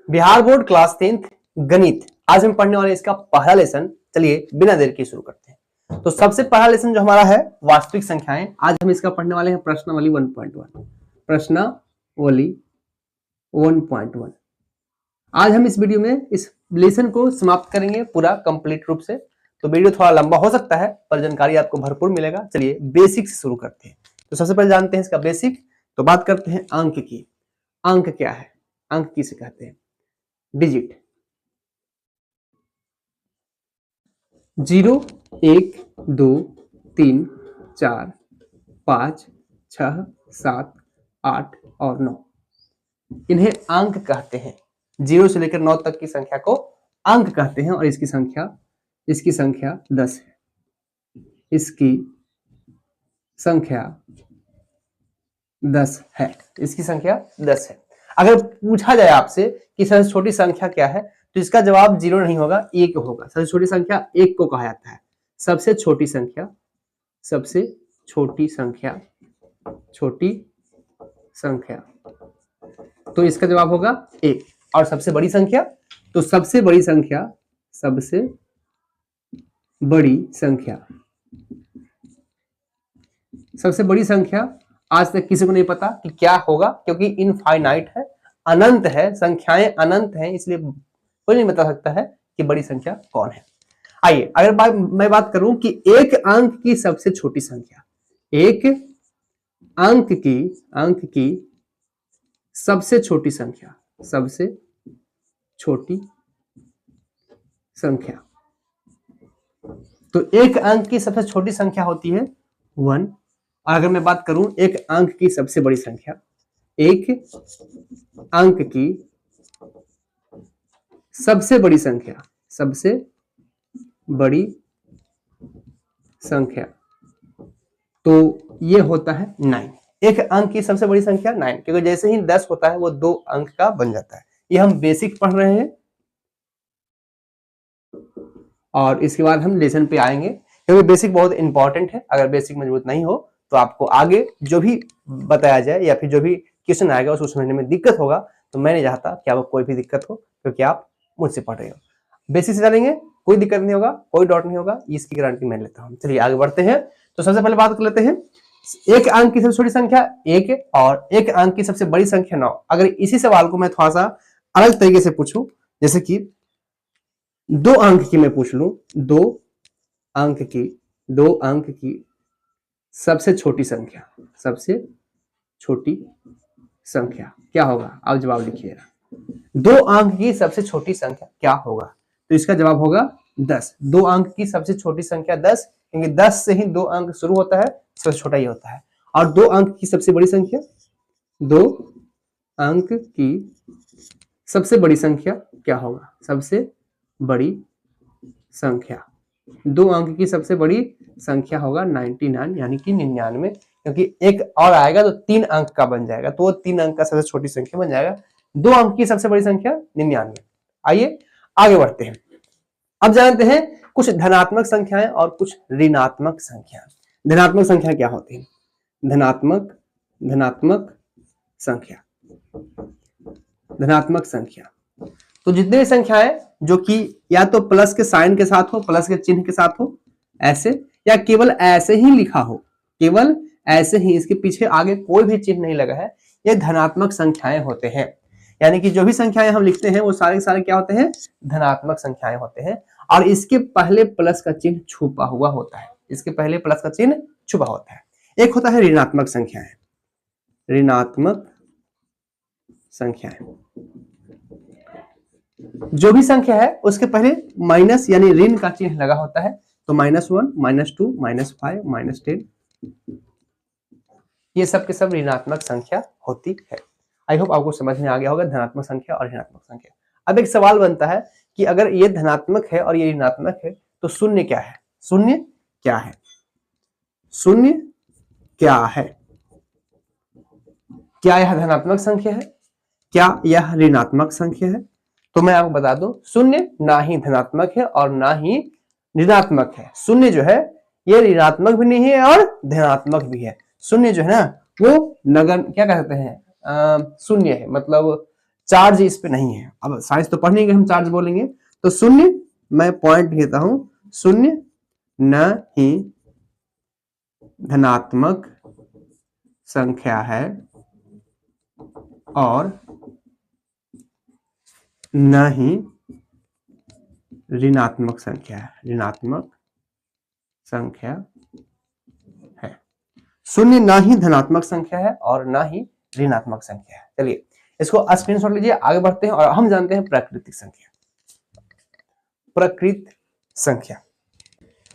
Bihar board class 10th गणित। आज हम पढ़ने वाले इसका पहला लेसन। चलिए बिना देर के शुरू करते हैं। तो सबसे पहला लेसन जो हमारा है वास्तविक संख्याएं। आज हम इसका पढ़ने वाले हैं प्रश्नावली 1.1। प्रश्नावली 1.1। आज हम इस वीडियो में इस लेसन को समाप्त करेंगे पूरा कंप्लीट रूप से। तो वीडियो थोड़ा लंबा हो सकता है पर जानकारी आपको भरपूर मिलेगा। चलिए बेसिक से शुरू करते हैं। तो सबसे पहले जानते हैं इसका बेसिक। तो बात करते हैं अंक की। अंक क्या है? अंक किसे कहते हैं? डिजिट। 0 1 2 3 4 5 6 7 8 और 9 इन्हें अंक कहते हैं। 0 से लेकर 9 तक की संख्या को अंक कहते हैं। और इसकी संख्या 10 है। इसकी संख्या 10 है। इसकी संख्या 10 है। अगर पूछा जाए आपसे कि सबसे छोटी संख्या क्या है तो इसका जवाब 0 नहीं होगा, 1 होगा। सबसे छोटी संख्या 1 को कहा जाता है। सबसे छोटी संख्या तो इसका जवाब होगा 1। और सबसे बड़ी संख्या तो सबसे बड़ी संख्या आज तक किसी को नहीं पता कि क्या होगा, क्योंकि इनफाइनाइट है, अनंत है, संख्याएं अनंत हैं, इसलिए कोई नहीं बता सकता है कि बड़ी संख्या कौन है। आइए अगर मैं बात करूं कि एक अंक की सबसे छोटी संख्या, एक अंक की सबसे छोटी संख्या, तो एक अंक की सबसे छोटी संख्या होती है 1। और अगर मैं बात करूं एक अंक की सबसे बड़ी संख्या, एक अंक की सबसे बड़ी संख्या तो ये होता है 9। एक अंक की सबसे बड़ी संख्या 9, क्योंकि जैसे ही 10 होता है वो 2 अंक का बन जाता है। ये हम बेसिक पढ़ रहे हैं और इसके बाद हम लेसन पे आएंगे, क्योंकि बेसिक बहुत इंपॉर्टेंट है। अगर बेसिक मजबूत नहीं हो तो आपको आगे जो भी बताया जाए या फिर जो भी क्वेश्चन आएगा उसको समझने में दिक्कत होगा। तो मैं नहीं चाहता कि आपको कोई भी दिक्कत हो, क्योंकि आप मुझसे पढ़ रहे हो। बेसिक से चलेंगे, कोई दिक्कत नहीं होगा, कोई डाउट नहीं होगा, इसकी गारंटी मैं लेता हूँ। चलिए आगे बढ़ते हैं। तो सबसे पहले बात कर लेते हैं एक अंक की सबसे छोटी संख्या 1 और एक अंक की सबसे बड़ी संख्या 9। अगर इसी सवाल को मैं थोड़ा सा अलग तरीके से पूछूं, जैसे कि 2 अंक की मैं पूछ लूं, 2 अंक की सबसे छोटी संख्या क्या होगा? आप जवाब लिखिएगा। 2 अंक की सबसे छोटी संख्या क्या होगा? तो इसका जवाब होगा 10। 2 अंक की सबसे छोटी संख्या 10, क्योंकि 10 से ही 2 अंक शुरू होता है, सबसे छोटा ही होता है। और 2 अंक की सबसे बड़ी संख्या, 2 अंक की सबसे बड़ी संख्या क्या होगा? सबसे बड़ी संख्या 2 अंक की सबसे बड़ी संख्या होगा 99, यानी कि 99, क्योंकि एक और आएगा तो 3 अंक का बन जाएगा, तो वो 3 अंक का सबसे छोटी संख्या बन जाएगा। 2 अंक की सबसे बड़ी संख्या 99। आइए आगे बढ़ते हैं। अब जानते हैं कुछ धनात्मक संख्याएं और कुछ ऋणात्मक संख्याएं। धनात्मक संख्या क्या होती है? धनात्मक संख्या तो जितने संख्याएं जो कि या तो प्लस के साइन के साथ हो, प्लस के चिन्ह के साथ हो ऐसे, या केवल ऐसे ही लिखा हो, केवल ऐसे ही, इसके पीछे आगे कोई भी चिन्ह नहीं लगा है, ये धनात्मक संख्याएं होते हैं। यानी कि जो भी संख्याएं हम लिखते हैं वो सारे के सारे क्या होते हैं? धनात्मक संख्याएं होते हैं। और इसके पहले प्लस का चिन्ह छुपा हुआ होता है। इसके पहले प्लस का चिन्ह छुपा होता है। एक होता है ऋणात्मक संख्याएं। जो भी संख्या है उसके पहले माइनस यानी ऋण का चिन्ह लगा होता है। तो -1, -2, -5, -10, ये सब के सब ऋणात्मक संख्या होती है। आई होप आपको समझ में आ गया होगा धनात्मक संख्या और ऋणात्मक संख्या। अब एक सवाल बनता है कि अगर ये धनात्मक है और ये ऋणात्मक है तो शून्य क्या है? शून्य क्या है? क्या यह धनात्मक संख्या है? क्या यह ऋणात्मक संख्या है? तो मैं आपको बता दूं, शून्य ना ही धनात्मक है और ना ही ऋणात्मक है। शून्य जो है ये ऋणात्मक भी नहीं है और धनात्मक भी है। शून्य जो है ना वो नगण्य, क्या कहते हैं, शून्य है, मतलब चार्ज इस पे नहीं है। अब साइंस तो पढ़ने के हम चार्ज बोलेंगे, तो शून्य, मैं पॉइंट घेता हूं, शून्य न ही धनात्मक संख्या है और न ही ऋणात्मक संख्या है, ऋणात्मक संख्या है। शून्य ना ही धनात्मक संख्या है और ना ही ऋणात्मक संख्या है। चलिए इसको स्क्रीनशॉट लीजिए, आगे बढ़ते हैं और हम जानते हैं प्राकृतिक संख्या। प्रकृत संख्या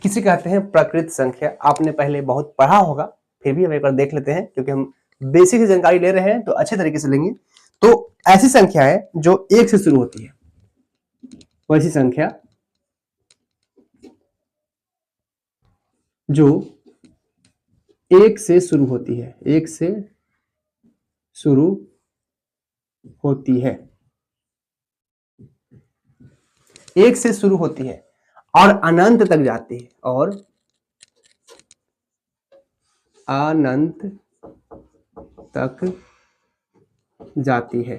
किसे कहते हैं? प्रकृत संख्या आपने पहले बहुत पढ़ा होगा, फिर भी हम एक बार देख लेते हैं क्योंकि हम बेसिक जानकारी ले रहे हैं तो अच्छे तरीके से लेंगे। तो ऐसी संख्या है जो 1 से शुरू होती है, वैसी संख्या जो 1 से शुरू होती है, 1 से शुरू होती है, 1 से शुरू होती है और अनंत तक जाती है, और अनंत तक जाती है।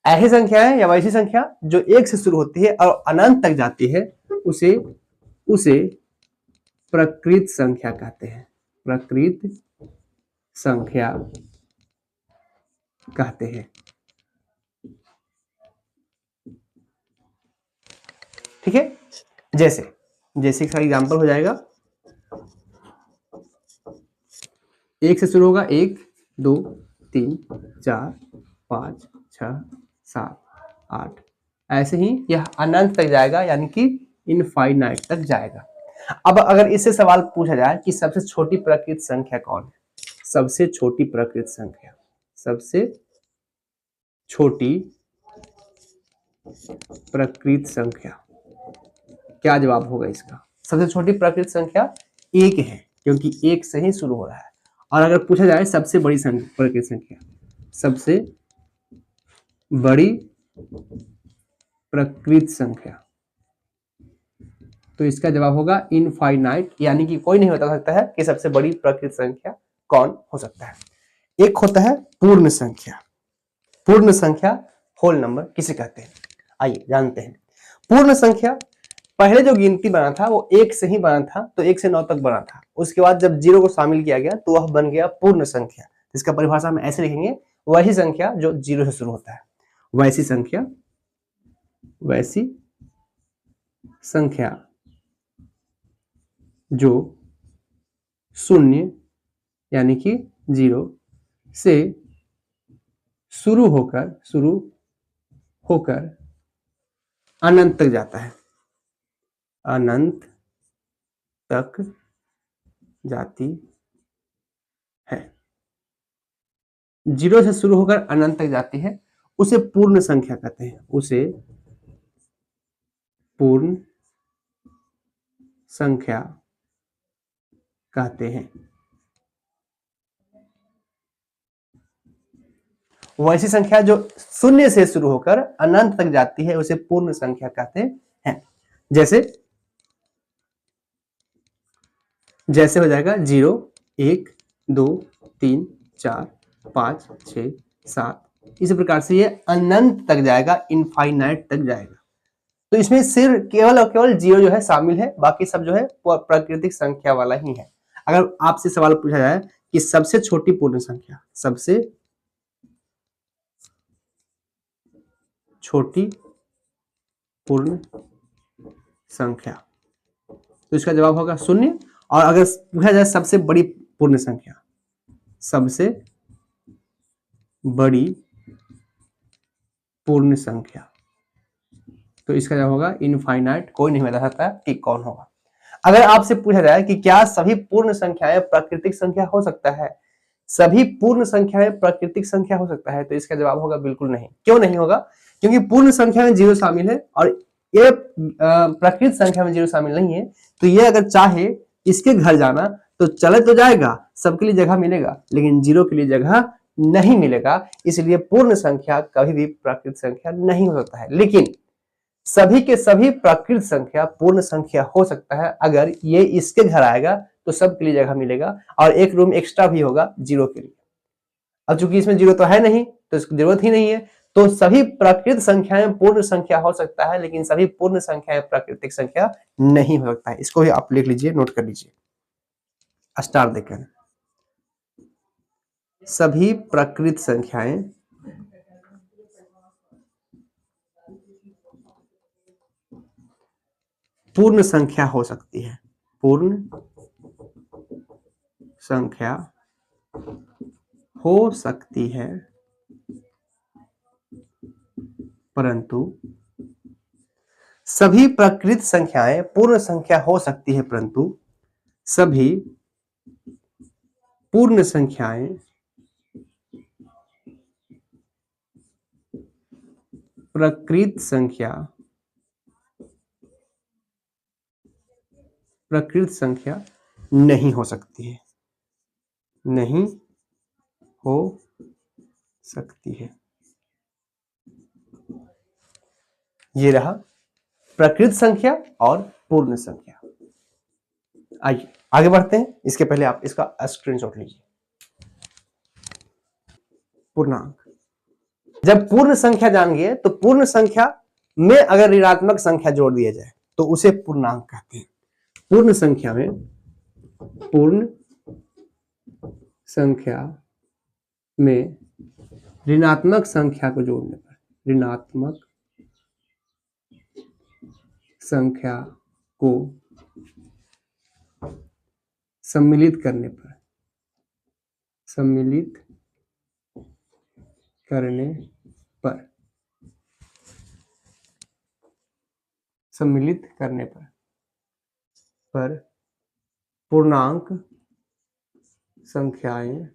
ऐसी संख्या है या वैसी संख्या जो 1 से शुरू होती है और अनंत तक जाती है, उसे प्रकृत संख्या कहते हैं, प्रकृत संख्या कहते हैं। ठीक है, जैसे इसका एग्जांपल हो जाएगा, 1 से शुरू होगा, 1 2 3 4 5 6 7 8, ऐसे ही यह अनंत तक जाएगा, यानी कि इनफाइनाइट तक जाएगा। अब अगर इससे सवाल पूछा जाए कि सबसे छोटी प्रकृत संख्या कौन है, सबसे छोटी प्रकृत संख्या, सबसे छोटी प्रकृत संख्या, क्या जवाब होगा इसका? सबसे छोटी प्रकृत संख्या 1 है, क्योंकि 1 से ही शुरू हो रहा है। और अगर पूछा जाए सबसे बड़ी प्रकृत संख्या, सबसे बड़ी प्रकृत संख्या, तो इसका जवाब होगा इनफाइनाइट, यानी कि कोई नहीं बता सकता है कि सबसे बड़ी प्रकृत संख्या कौन हो सकता है। एक होता है पूर्ण संख्या। पूर्ण संख्या होल नंबर किसे कहते हैं, आइए जानते हैं। पूर्ण संख्या पहले जो गिनती बना था वो 1 से ही बना था, तो 1 से 9 तक बना था। उसके बाद जब 0 को शामिल किया गया तो वह बन गया पूर्ण संख्या। इसका परिभाषा हम ऐसे लिखेंगे, वही संख्या जो 0 से शुरू होता है, वैसी संख्या, वैसी संख्या जो 0 यानी कि 0 से शुरू होकर अनंत तक जाता है, अनंत तक जाती है। 0 से शुरू होकर अनंत तक जाती है, उसे पूर्ण संख्या कहते हैं, उसे पूर्ण संख्या कहते हैं। वैसी संख्या जो 0 से शुरू होकर अनंत तक जाती है उसे पूर्ण संख्या कहते हैं। जैसे हो जाएगा 0 1 2 3 4 5 6 7, इस प्रकार से ये अनंत तक जाएगा, इनफाइनाइट तक जाएगा। तो इसमें सिर्फ केवल और केवल 0 जो है शामिल है, बाकी सब जो है प्राकृतिक संख्या वाला ही है। अगर आपसे सवाल पूछा जाए कि सबसे छोटी पूर्ण संख्या, सबसे छोटी पूर्ण संख्या, तो इसका जवाब होगा 0। और अगर पूछा जाए सबसे बड़ी पूर्ण संख्या, सबसे बड़ी पूर्ण संख्या, तो इसका जवाब होगा इनफाइनाइट, कोई नहीं बता सकता कि कौन होगा। अगर आपसे पूछा जाए कि क्या सभी पूर्ण संख्याएं प्राकृतिक संख्या हो सकता है, सभी पूर्ण संख्याएं प्राकृतिक संख्या हो सकता है, तो इसका जवाब होगा बिल्कुल नहीं। क्यों नहीं होगा? क्योंकि पूर्ण संख्या में 0 शामिल है और ये प्राकृतिक संख्या में 0 शामिल नहीं है। तो ये अगर चाहे इसके घर जाना तो चले तो जाएगा, सबके लिए जगह मिलेगा, लेकिन 0 के लिए जगह नहीं मिलेगा। इसलिए पूर्ण संख्या कभी भी प्राकृतिक संख्या नहीं हो सकता है। लेकिन सभी के सभी प्राकृतिक संख्या पूर्ण संख्या हो सकता है। अगर ये इसके घर आएगा तो सबके लिए जगह मिलेगा और एक रूम एक्स्ट्रा भी होगा 0 के लिए। अब चूंकि इसमें जीरो तो है नहीं तो इसकी जरूरत ही नहीं है, तो सभी प्राकृत संख्याएं पूर्ण संख्या हो सकता है, लेकिन सभी पूर्ण संख्याएं प्राकृतिक संख्या नहीं हो सकता है। इसको भी आप लिख लीजिए, नोट कर लीजिए स्टार देकर। सभी प्राकृत संख्याएं पूर्ण संख्या हो सकती है, पूर्ण संख्या हो सकती है, परंतु सभी प्राकृत संख्याएं पूर्ण संख्या हो सकती है, परंतु सभी पूर्ण संख्याएं प्राकृत संख्या नहीं हो सकती है, नहीं हो सकती है। ये रहा प्राकृत संख्या और पूर्ण संख्या। आइए आगे बढ़ते हैं, इसके पहले आप इसका स्क्रीनशॉट लीजिए। पूर्णांक, जब पूर्ण संख्या जान गए तो पूर्ण संख्या में अगर ऋणात्मक संख्या जोड़ दिया जाए तो उसे पूर्णांक कहते हैं। पूर्ण संख्या में ऋणात्मक संख्या को जोड़ने पर, ऋणात्मक संख्या को सम्मिलित करने पर, पूर्णांक संख्याएं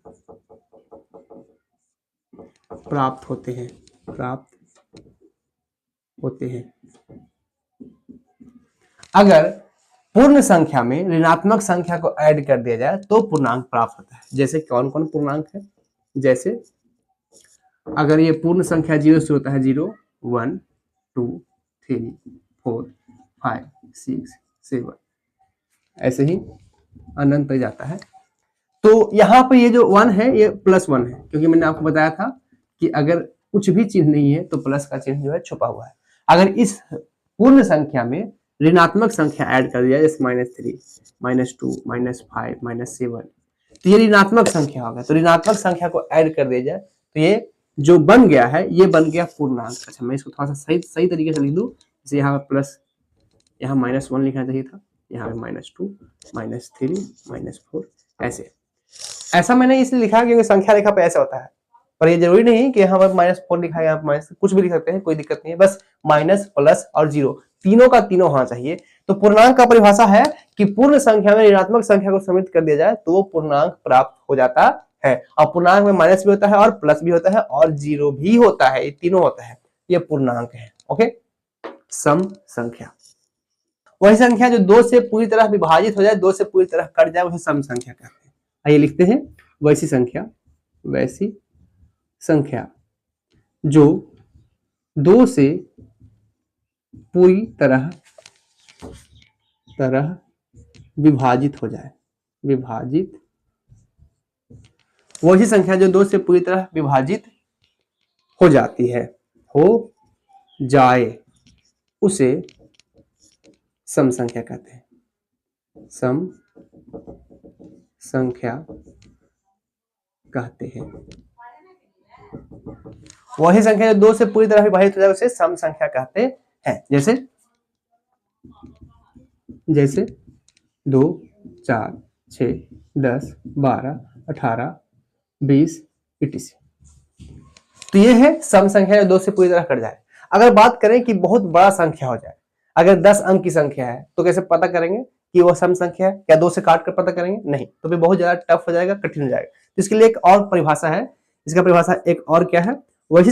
प्राप्त होते हैं। अगर पूर्ण संख्या में ऋणात्मक संख्या को ऐड कर दिया जाए तो पूर्णांक प्राप्त होता है। जैसे कौन कौन पूर्णांक है, जैसे अगर ये पूर्ण संख्या 0 से होता है 0, 1, 2, 3, 4, 5, 6, 7, ऐसे ही अनंत तक जाता है। तो यहाँ पे ये जो 1 है ये +1 है, क्योंकि मैंने आपको बताया था कि अगर कुछ भी चिन्ह नहीं है तो प्लस का चिन्ह जो है छुपा हुआ है। अगर इस पूर्ण संख्या में ऋणात्मक संख्या ऐड कर दिया जैसे -3, -2, -5, -7, तो ये ऋणात्मक संख्या होगा। तो ऋणात्मक संख्या को ऐड कर दिया जाए तो ये जो बन गया है ये बन गया पूर्णांक। अच्छा मैं इसको थोड़ा सा सही तरीके से लिख दूं, जैसे यहाँ प्लस, यहाँ -1 लिखना चाहिए था, यहाँ पे -2, -3, -4, ऐसा मैंने इसलिए लिखा क्योंकि संख्या रेखा पे ऐसा होता है। पर ये जरूरी नहीं कि यहाँ पर -4 लिखा है, यहाँ माइनस कुछ भी लिख सकते हैं, कोई दिक्कत नहीं है। बस माइनस, प्लस और 0 तीनों का तीनों होना चाहिए। तो पूर्णांक का परिभाषा है कि पूर्ण संख्या में ऋणात्मक संख्या को सम्मिलित कर दिया जाए तो वो पूर्णांक प्राप्त हो जाता है। और पूर्णांक में माइनस भी होता है और प्लस भी होता है और 0 भी होता है, ये तीनों होता है, ये पूर्णांक है। ओके, सम संख्या वही संख्या जो 2 से पूरी तरह विभाजित हो जाए, 2 से पूरी तरह कट जाए, उसे सम संख्या कहते हैं। आइए लिखते हैं, वैसी संख्या जो 2 से पूरी तरह विभाजित हो जाए, वही संख्या जो 2 से पूरी तरह विभाजित हो जाती है, हो जाए, उसे सम संख्या कहते हैं। सम संख्या कहते हैं। वही संख्या जो 2 से पूरी तरह विभाजित हो जाए उसे सम संख्या कहते हैं। जैसे 2, 4, 6, 10, 12, 18, 20, etc। तो ये है सम संख्या जो 2 से पूरी तरह कट जाए। अगर बात करें कि बहुत बड़ा संख्या हो जाए, अगर 10 अंक की संख्या है तो कैसे पता करेंगे कि वो सम संख्या है? क्या 2 से काट कर पता करेंगे? नहीं, तो फिर बहुत ज्यादा टफ हो जाएगा, कठिन हो जाएगा। तो इसके लिए एक और परिभाषा है, इसका परिभाषा एक और क्या है, वैसी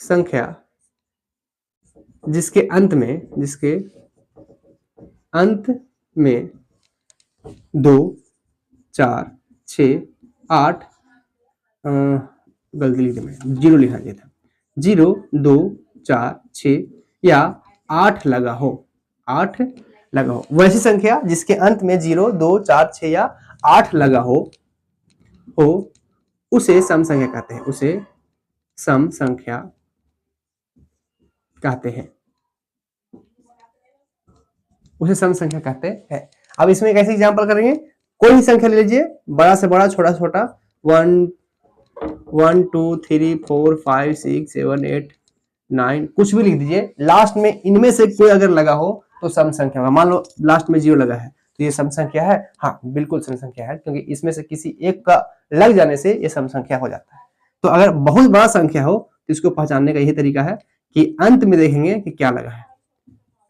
संख्या जिसके अंत में 2, 4, 6, 8, गलती लिखी मैंने, 0 लिखना चाहिए था, 0, 2, 4, 6 या 8 लगा हो, वैसी संख्या जिसके अंत में 0, 2, 4, 6 या 8 लगा हो हो उसे सम संख्या कहते हैं, उसे सम संख्या कहते हैं, उसे सम संख्या कहते हैं। अब इसमें कैसे एग्जांपल करेंगे, कोई भी संख्या ले लीजिए, बड़ा से बड़ा छोटा से छोटा, 1 2 3 4 5 6 7 8 9 कुछ भी लिख दीजिए, लास्ट में इनमें से कोई अगर लगा हो तो सम संख्या होगा। मान लो लास्ट में 0 लगा है तो ये सम संख्या है, हाँ बिल्कुल सम संख्या है, क्योंकि इसमें से किसी एक का लग जाने से ये सम संख्या हो जाता है। तो अगर बहुत बड़ा संख्या हो तो इसको पहचानने का यही तरीका है कि अंत में देखेंगे कि क्या लगा है।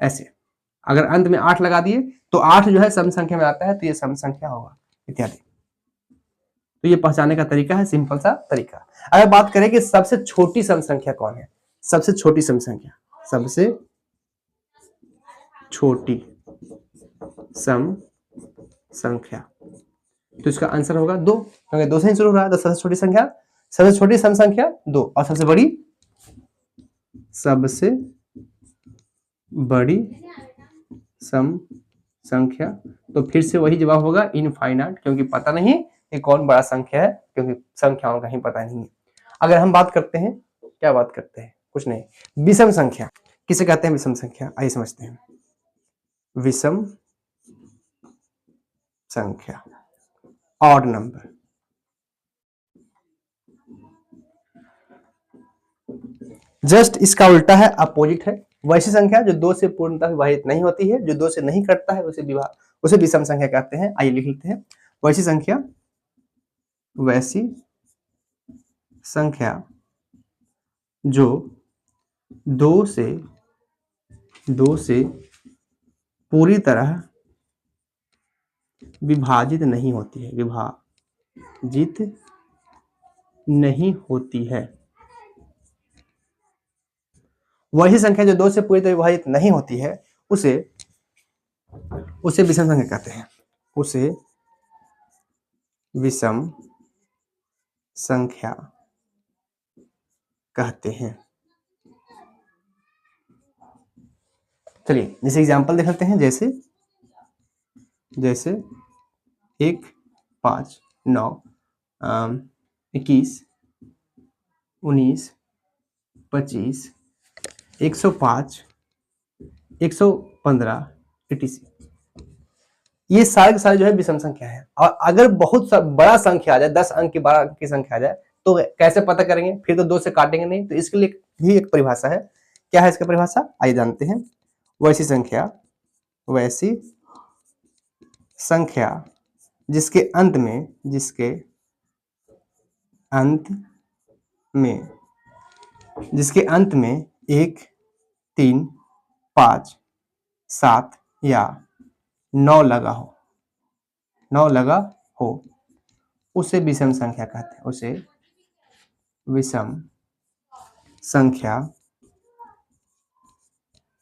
ऐसे अगर अंत में 8 लगा दिए तो 8 जो है सम संख्या में आता है तो ये सम संख्या होगा, इत्यादि। तो ये पहचानने का तरीका है, सिंपल सा तरीका। अगर बात करें कि सबसे छोटी सम संख्या कौन है, सबसे छोटी सम संख्या, सबसे छोटी सम संख्या, तो इसका आंसर होगा 2, क्योंकि 2 से ही शुरू हो रहा है। तो सबसे छोटी संख्या, सबसे छोटी सम संख्या 2 और सबसे बड़ी सम संख्या, तो फिर से वही जवाब होगा इनफाइनाइट, क्योंकि पता नहीं कि कौन बड़ा संख्या है, क्योंकि संख्याओं का ही पता नहीं है। अगर हम बात करते हैं, क्या बात करते हैं, कुछ नहीं, विषम संख्या किसे कहते हैं, विषम संख्या आइए समझते हैं। विषम संख्या, ऑड नंबर, जस्ट इसका उल्टा है, अपोजिट है। वैसी संख्या जो 2 से पूर्णतः विभाजित नहीं होती है, जो 2 से नहीं कटता है, उसे विषम संख्या कहते हैं। आइए लिख लेते हैं, वैसी संख्या जो 2 से पूरी तरह विभाजित नहीं होती है, विभाजित नहीं होती है। वही संख्या जो 2 से पूरी तरह विभाजित नहीं होती है उसे विषम संख्या कहते हैं, उसे विषम संख्या कहते हैं। चलिए जैसे एग्जांपल देख लेते हैं, जैसे 1 5 9 21 19 25 105 115 86, ये सारे के सारे जो है विषम संख्या है। और अगर बहुत बड़ा संख्या आ जाए, 10 अंक की 12 अंक की संख्या आ जाए तो कैसे पता करेंगे, फिर तो 2 से काटेंगे नहीं। तो इसके लिए भी एक परिभाषा है। क्या है इसका परिभाषा, आइए जानते हैं। वैसी संख्या जिसके अंत में 1 3 5 7 या 9 लगा हो उसे विषम संख्या कहते हैं, उसे विषम संख्या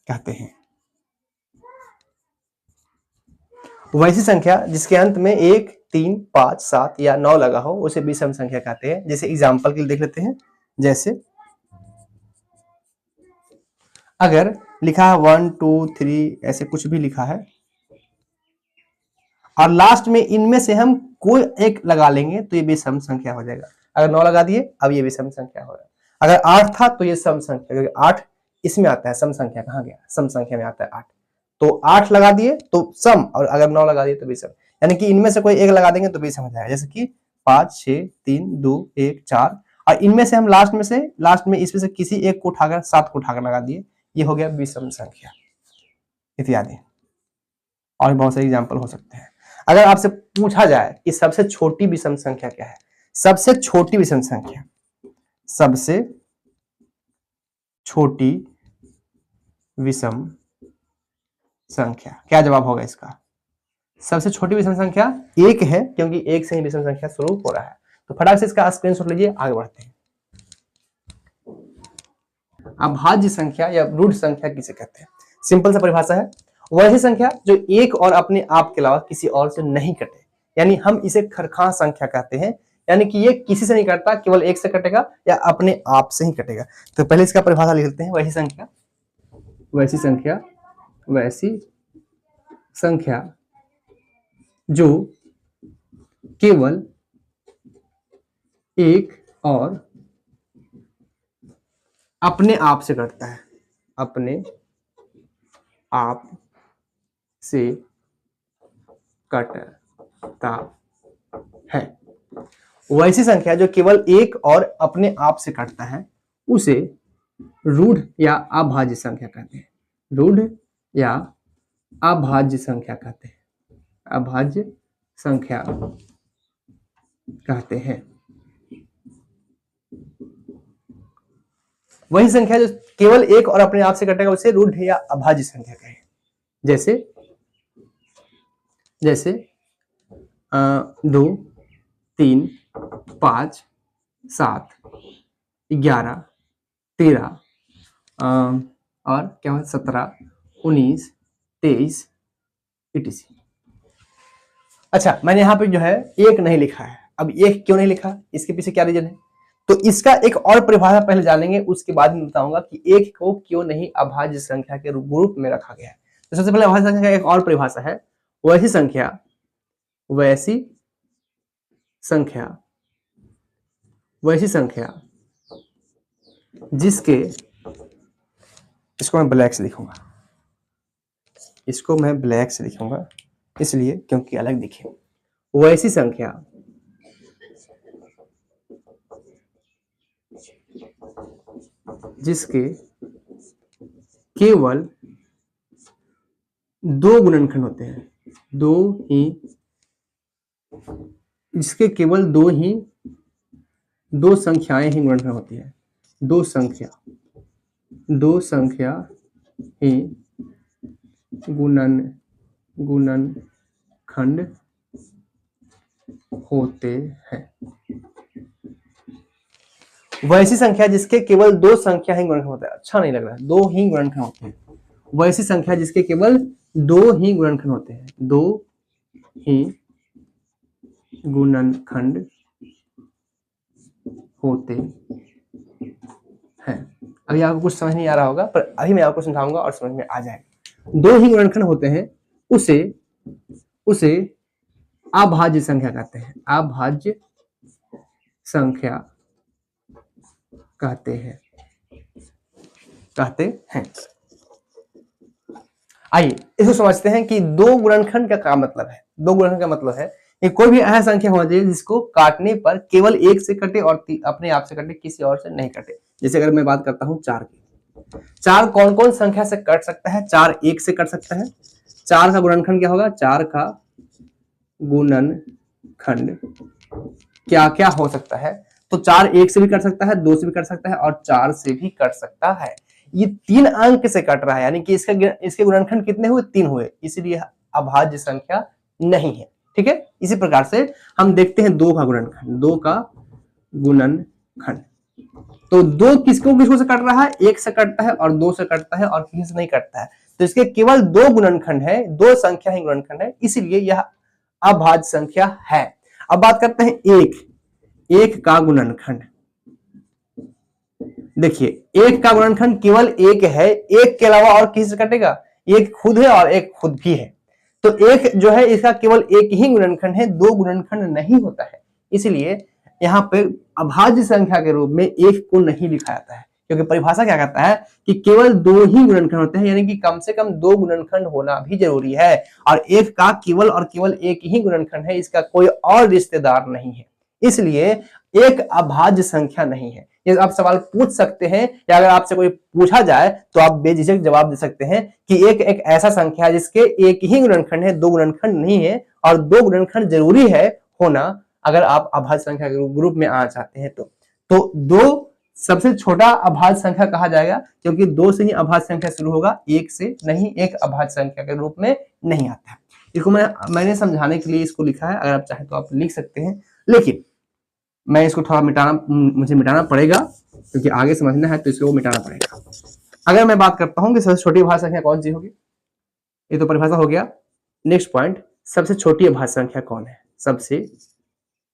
कहते हैं। वैसी संख्या जिसके अंत में 1 3 5 7 या 9 लगा हो उसे विषम संख्या कहते हैं। जैसे एग्जांपल के लिए देख लेते हैं, जैसे अगर लिखा है 1 2 3 ऐसे कुछ भी लिखा है और लास्ट में इनमें से हम कोई एक लगा लेंगे तो ये विषम संख्या हो जाएगा। अगर 9 लगा दिए, अब ये विषम संख्या हो जाएगा। अगर 8 था तो ये सम संख्या, क्योंकि 8 इसमें आता है, सम संख्या कहाँ गया, सम संख्या में आता है 8। तो 8 लगा दिए तो सम, और अगर 9 लगा दिए तो विषम, यानी कि इनमें से कोई एक लगा देंगे तो विषम हो जाएगा। जैसे कि 5 6 3 2 1 4, और इनमें से हम लास्ट में इसमें से किसी एक को उठाकर 7 को उठाकर लगा दिए, ये हो गया विषम संख्या, इत्यादि। और बहुत सारे एग्जाम्पल हो सकते हैं। अगर आपसे पूछा जाए कि सबसे छोटी विषम संख्या क्या है, सबसे छोटी विषम संख्या, सबसे छोटी विषम संख्या, क्या जवाब होगा इसका? सबसे छोटी विषम संख्या 1 है, क्योंकि 1 से ही विषम संख्या शुरू हो रहा है। तो फटाक से इसका स्क्रीनशॉट लीजिए, आगे बढ़ते हैं। अभाज्य संख्या या रूढ़ संख्या किसे कहते हैं? सिंपल सा परिभाषा है, वही संख्या जो एक और अपने आप के अलावा किसी और से नहीं कटे, यानी हम इसे खरखां संख्या कहते हैं। यानी कि ये किसी से नहीं कटता, केवल एक से कटेगा या अपने आप से ही कटेगा। तो पहले इसका परिभाषा लिख लेते हैं। वैसी संख्या जो केवल एक और अपने आप से कटता है, अपने आप से कटता है। वैसी संख्या जो केवल एक और अपने आप से कटता है उसे रूढ़ या अभाज्य संख्या कहते हैं। रूढ़ या अभाज्य संख्या कहते हैं, अभाज्य संख्या कहते हैं। वही संख्या जो केवल एक और अपने आप से कटेगा उसे रूढ़ या अभाज्य संख्या कहें। जैसे 2, 3, 5, 7, 11, 13 और क्या हुआ 17, 19, 23 etc। अच्छा, मैंने यहाँ पे जो है एक नहीं लिखा है। अब एक क्यों नहीं लिखा, इसके पीछे क्या रीजन है? तो इसका एक और परिभाषा पहले जानेंगे, उसके बाद मैं बताऊंगा कि एक को क्यों नहीं अभाज्य संख्या के ग्रुप में रखा गया है। तो सबसे पहले अभाज्य संख्या का एक और परिभाषा है, वैसी संख्या जिसके, इसको मैं ब्लैक से लिखूंगा, इसलिए क्योंकि अलग दिखे। वैसी संख्या जिसके केवल दो गुणनखंड होते हैं, दो संख्याएं ही गुणनखंड होती है, दो संख्या ही गुणनखंड होते हैं। वैसी संख्या जिसके केवल दो संख्या ही गुणनखंड होता है। अच्छा नहीं लग रहा है, दो ही गुणनखंड होते हैं। वैसी संख्या जिसके केवल दो ही गुणनखंड होते हैं, दो ही गुणनखंड होते हैं। अभी आपको कुछ समझ नहीं आ रहा होगा, पर अभी मैं आपको समझाऊंगा और समझ में आ जाएगा। दो ही गुणनखंड होते हैं उसे अभाज्य संख्या कहते हैं, अभाज्य संख्या कहते हैं। आइए इसको समझते हैं कि दो गुणनखंड का क्या मतलब है। दो गुणनखंड का मतलब है कि कोई भी ऐसा संख्या होना चाहिए जिसको काटने पर केवल एक से कटे और अपने आप से कटे, किसी और से नहीं कटे। जैसे अगर मैं बात करता हूं 4 की, 4 कौन कौन संख्या से कट सकता है? 4 एक से कट सकता है। 4 का गुणनखंड क्या होगा? 4 का गुणनखंड क्या क्या हो सकता है? तो 4 एक से भी कट सकता है, 2 से भी कट सकता है और 4 से भी कट सकता है। ये 3 अंक से कट रहा है, यानी कि इसके गुणनखंड कितने हुए? 3 हुए, इसलिए अभाज्य संख्या नहीं है। ठीक है, इसी प्रकार से हम देखते हैं 2 का गुणनखंड, 2 का गुणनखंड। तो 2 किसको से कट रहा है? 1 से कटता है और 2 से कटता है और किसी से नहीं कटता है। तो इसके केवल 2 गुणनखंड है, 2 संख्या ही गुणनखंड है, इसलिए यह अभाज्य संख्या है। अब बात करते हैं 1 का गुणनखंड। देखिए 1 का गुणनखंड केवल 1 है, 1 के अलावा और किसी से कटेगा? 1 खुद है और 1 खुद भी है। तो 1 जो है इसका केवल 1 ही गुणनखंड है, 2 गुणनखंड नहीं होता है, इसलिए यहाँ पे अभाज्य संख्या के रूप में 1 को नहीं लिखा जाता है। क्योंकि परिभाषा क्या कहता है कि केवल 2 ही गुणनखंड होते हैं, यानी कि कम से कम 2 गुणनखंड होना भी जरूरी है। और 1 का केवल और केवल 1 ही गुणनखंड है, इसका कोई और रिश्तेदार नहीं है, इसलिए 1 अभाज्य संख्या नहीं है। ये आप सवाल पूछ सकते हैं, या अगर आपसे कोई पूछा जाए तो आप बेझिझक जवाब दे सकते हैं कि एक ऐसा संख्या है जिसके 1 ही गुणनखंड है, 2 गुणनखंड नहीं है, और 2 गुणनखंड जरूरी है होना अगर आप अभाज्य संख्या के ग्रुप में आना चाहते हैं। तो 2 सबसे छोटा अभाज्य संख्या कहा जाएगा, क्योंकि 2 से ही अभाज्य संख्या शुरू होगा, 1 से नहीं। 1 अभाज्य संख्या के रूप में नहीं आता है। इसको मैंने समझाने के लिए इसको लिखा है, अगर आप चाहें तो आप लिख सकते हैं, लेकिन मैं इसको थोड़ा मुझे मिटाना पड़ेगा, क्योंकि आगे समझना है तो इसको मिटाना पड़ेगा। अगर मैं बात करता हूं कि सबसे छोटी अभाज्य संख्या कौन सी होगी, ये तो परिभाषा हो गया। नेक्स्ट पॉइंट, सबसे छोटी अभाज्य संख्या कौन है? सबसे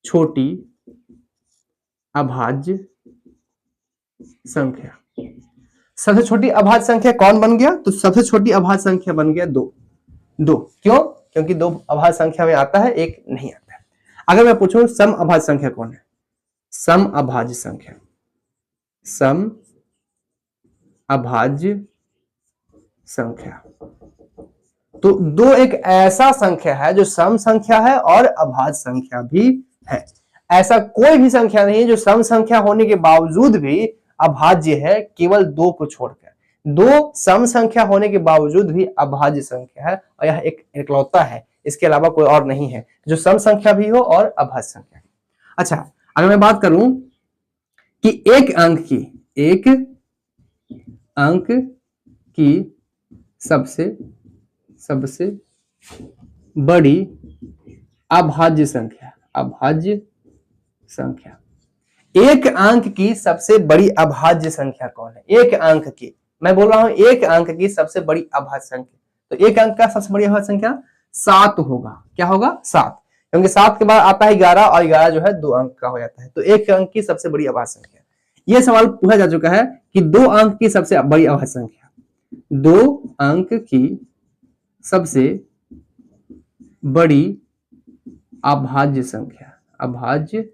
छोटी अभाज्य संख्या, सबसे छोटी अभाज्य संख्या कौन बन गया? तो सबसे छोटी अभाज्य संख्या बन गया 2। क्यों? क्योंकि 2 अभाज्य संख्या में आता है, 1 नहीं आता है। अगर मैं पूछूं सम अभाज्य संख्या कौन है? सम अभाज्य संख्या, सम अभाज्य संख्या। तो दो एक ऐसा संख्या है जो सम संख्या है और अभाज्य संख्या भी है। ऐसा कोई भी संख्या नहीं है जो सम संख्या होने के बावजूद भी अभाज्य है, केवल दो को छोड़कर। दो सम संख्या होने के बावजूद भी अभाज्य संख्या है और यह एक इकलौता है, इसके अलावा कोई और नहीं है जो सम संख्या भी हो और अभाज्य संख्या। अच्छा, अगर मैं बात करूं कि एक अंक की सबसे बड़ी अभाज्य संख्या, अभाज्य संख्या, एक अंक की सबसे बड़ी अभाज्य संख्या कौन है? एक अंक की, मैं बोल रहा हूं एक अंक की सबसे बड़ी अभाज्य संख्या, तो एक अंक का सबसे बड़ी अभाज्य संख्या 7 होगा। क्या होगा? 7, क्योंकि 7 के बाद आता है 11 और 11 जो है 2 अंक का हो जाता है। तो एक अंक की सबसे बड़ी अभाज्य संख्या। यह सवाल पूछा जा चुका है कि 2 अंक की सबसे बड़ी अभाज्य संख्या, 2 अंक की सबसे बड़ी अभाज्य संख्या, अभाज्य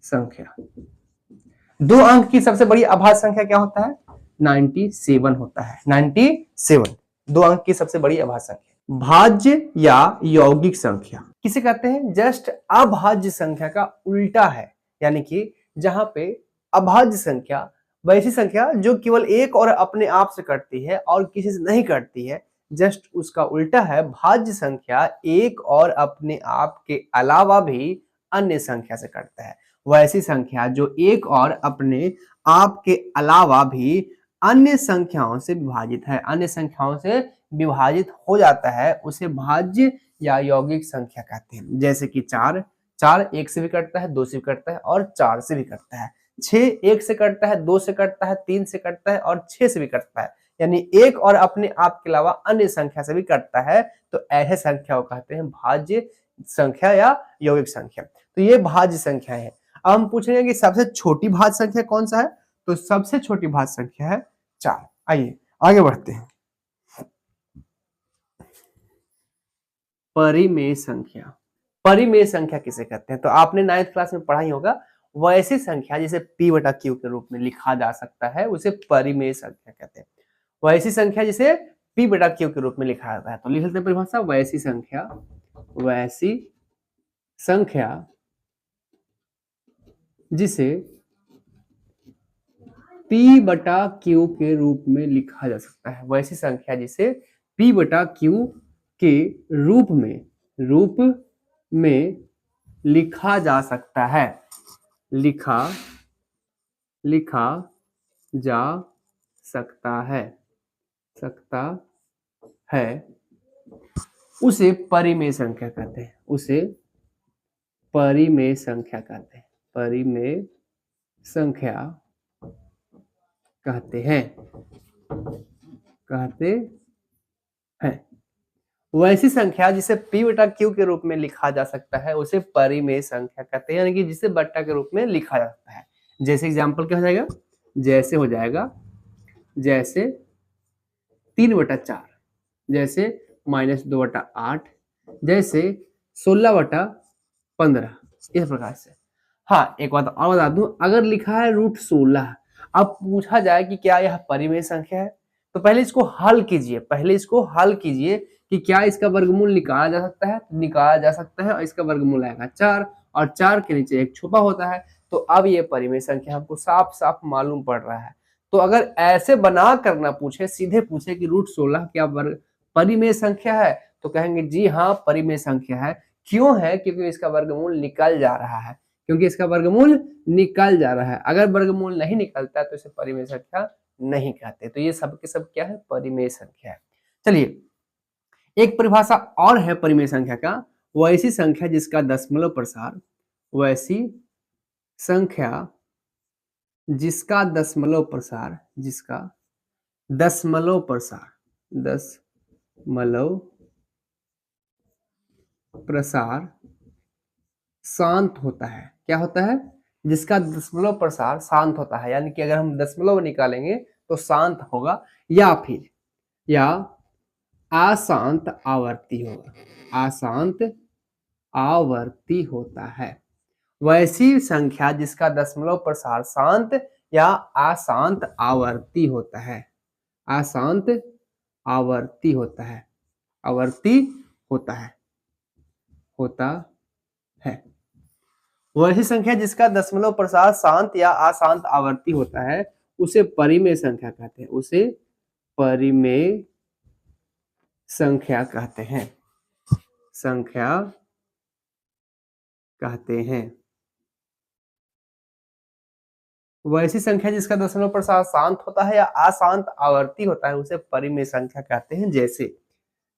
संख्या। 2 अंक की सबसे बड़ी अभाज्य संख्या क्या होता है? 97 होता है। 97 2 अंक की सबसे बड़ी अभाज्य संख्या। भाज्य या यौगिक संख्या किसे कहते हैं? जस्ट अभाज्य संख्या का उल्टा है, यानी कि जहां पे अभाज्य संख्या वैसी संख्या जो केवल एक और अपने आप से कटती है और किसी से नहीं कटती है, जस्ट उसका उल्टा है भाज्य संख्या एक और अपने आप के अलावा भी अन्य संख्या से कटता है। वैसी संख्या जो एक और अपने आप के अलावा भी अन्य संख्याओं से विभाजित है, अन्य संख्याओं से विभाजित हो जाता है, उसे भाज्य या यौगिक संख्या कहते हैं। जैसे कि 4 1 से भी कटता है, 2 से भी कटता है और 4 से भी कटता है। 6 1 से कटता है, 2 से कटता है, 3 से कटता है और 6 से भी कटता है, यानी एक और अपने आप के अलावा अन्य संख्या से भी कटता है। तो ऐसे संख्या को कहते हैं भाज्य संख्या या यौगिक संख्या। तो ये भाज्य संख्या है। अब हम पूछेंगे कि सबसे छोटी भाज्य संख्या कौन सा है? तो सबसे छोटी भाज्य संख्या है 4। आइए आगे बढ़ते हैं। परिमेय संख्या, परिमेय संख्या किसे कहते हैं? तो आपने 9th क्लास में पढ़ा ही होगा, वैसी संख्या जिसे p बटा q के रूप में लिखा जा सकता है उसे परिमेय संख्या कहते हैं। वैसी संख्या जिसे p बटा q के रूप में लिखा जाता है। तो लिख लेते हैं परिभाषा, वैसी संख्या जिसे p बटा q के रूप में लिखा जा सकता है, वैसी संख्या जिसे p बटा q के रूप में लिखा जा सकता है, लिखा जा सकता है, उसे परिमेय संख्या कहते हैं, उसे परिमेय संख्या कहते हैं, परिमेय संख्या कहते हैं। वैसी संख्या जिसे p बटा q के रूप में लिखा जा सकता है उसे परिमेय संख्या कहते हैं, यानी कि जिसे बट्टा के रूप में लिखा जा सकता है। जैसे एग्जांपल क्या हो जाएगा? जैसे हो जाएगा, जैसे 3 बटा 4, जैसे -2 बटा 8, जैसे 16 बटा 15, इस प्रकार से। हाँ, एक बात और बता दूं, अगर लिखा है √16, अब पूछा जाए कि क्या यह परिमेय संख्या है, तो पहले इसको हल कीजिए कि क्या इसका वर्गमूल निकाला जा सकता है? निकाला जा सकता है और इसका वर्गमूल आएगा 4 और 4 के नीचे एक छुपा होता है, तो अब ये परिमेय संख्या हमको साफ साफ मालूम पड़ रहा है। तो अगर ऐसे बना कर ना पूछे, सीधे पूछे कि √16 क्या परिमेय संख्या है, तो कहेंगे जी हाँ परिमेय संख्या है। क्यों है? क्योंकि इसका वर्गमूल निकल जा रहा है, अगर वर्गमूल नहीं निकलता तो इसे परिमेय संख्या नहीं कहते। तो ये सब के सब क्या है? परिमेय संख्या है। चलिए एक परिभाषा और है परिमेय संख्या का, वैसी संख्या जिसका दशमलव प्रसार, वैसी संख्या जिसका दशमलव प्रसार शांत होता है। क्या होता है? जिसका दशमलव प्रसार शांत होता है, यानी कि अगर हम दशमलव निकालेंगे तो शांत होगा, या अशांत आवर्ती होगा, अशांत आवर्ती होता है। वैसी संख्या जिसका दशमलव प्रसार शांत या अशांत आवर्ती होता है, अशांत आवर्ती होता है, आवर्ती होता है, होता है। वैसी संख्या जिसका दशमलव प्रसार शांत या अशांत आवर्ती होता है उसे परिमेय संख्या कहते हैं, उसे परिमेय संख्या कहते हैं, संख्या कहते हैं। वैसी संख्या जिसका दशमलव प्रसार शांत होता है या अशांत आवर्ती होता है उसे परिमेय संख्या कहते हैं। जैसे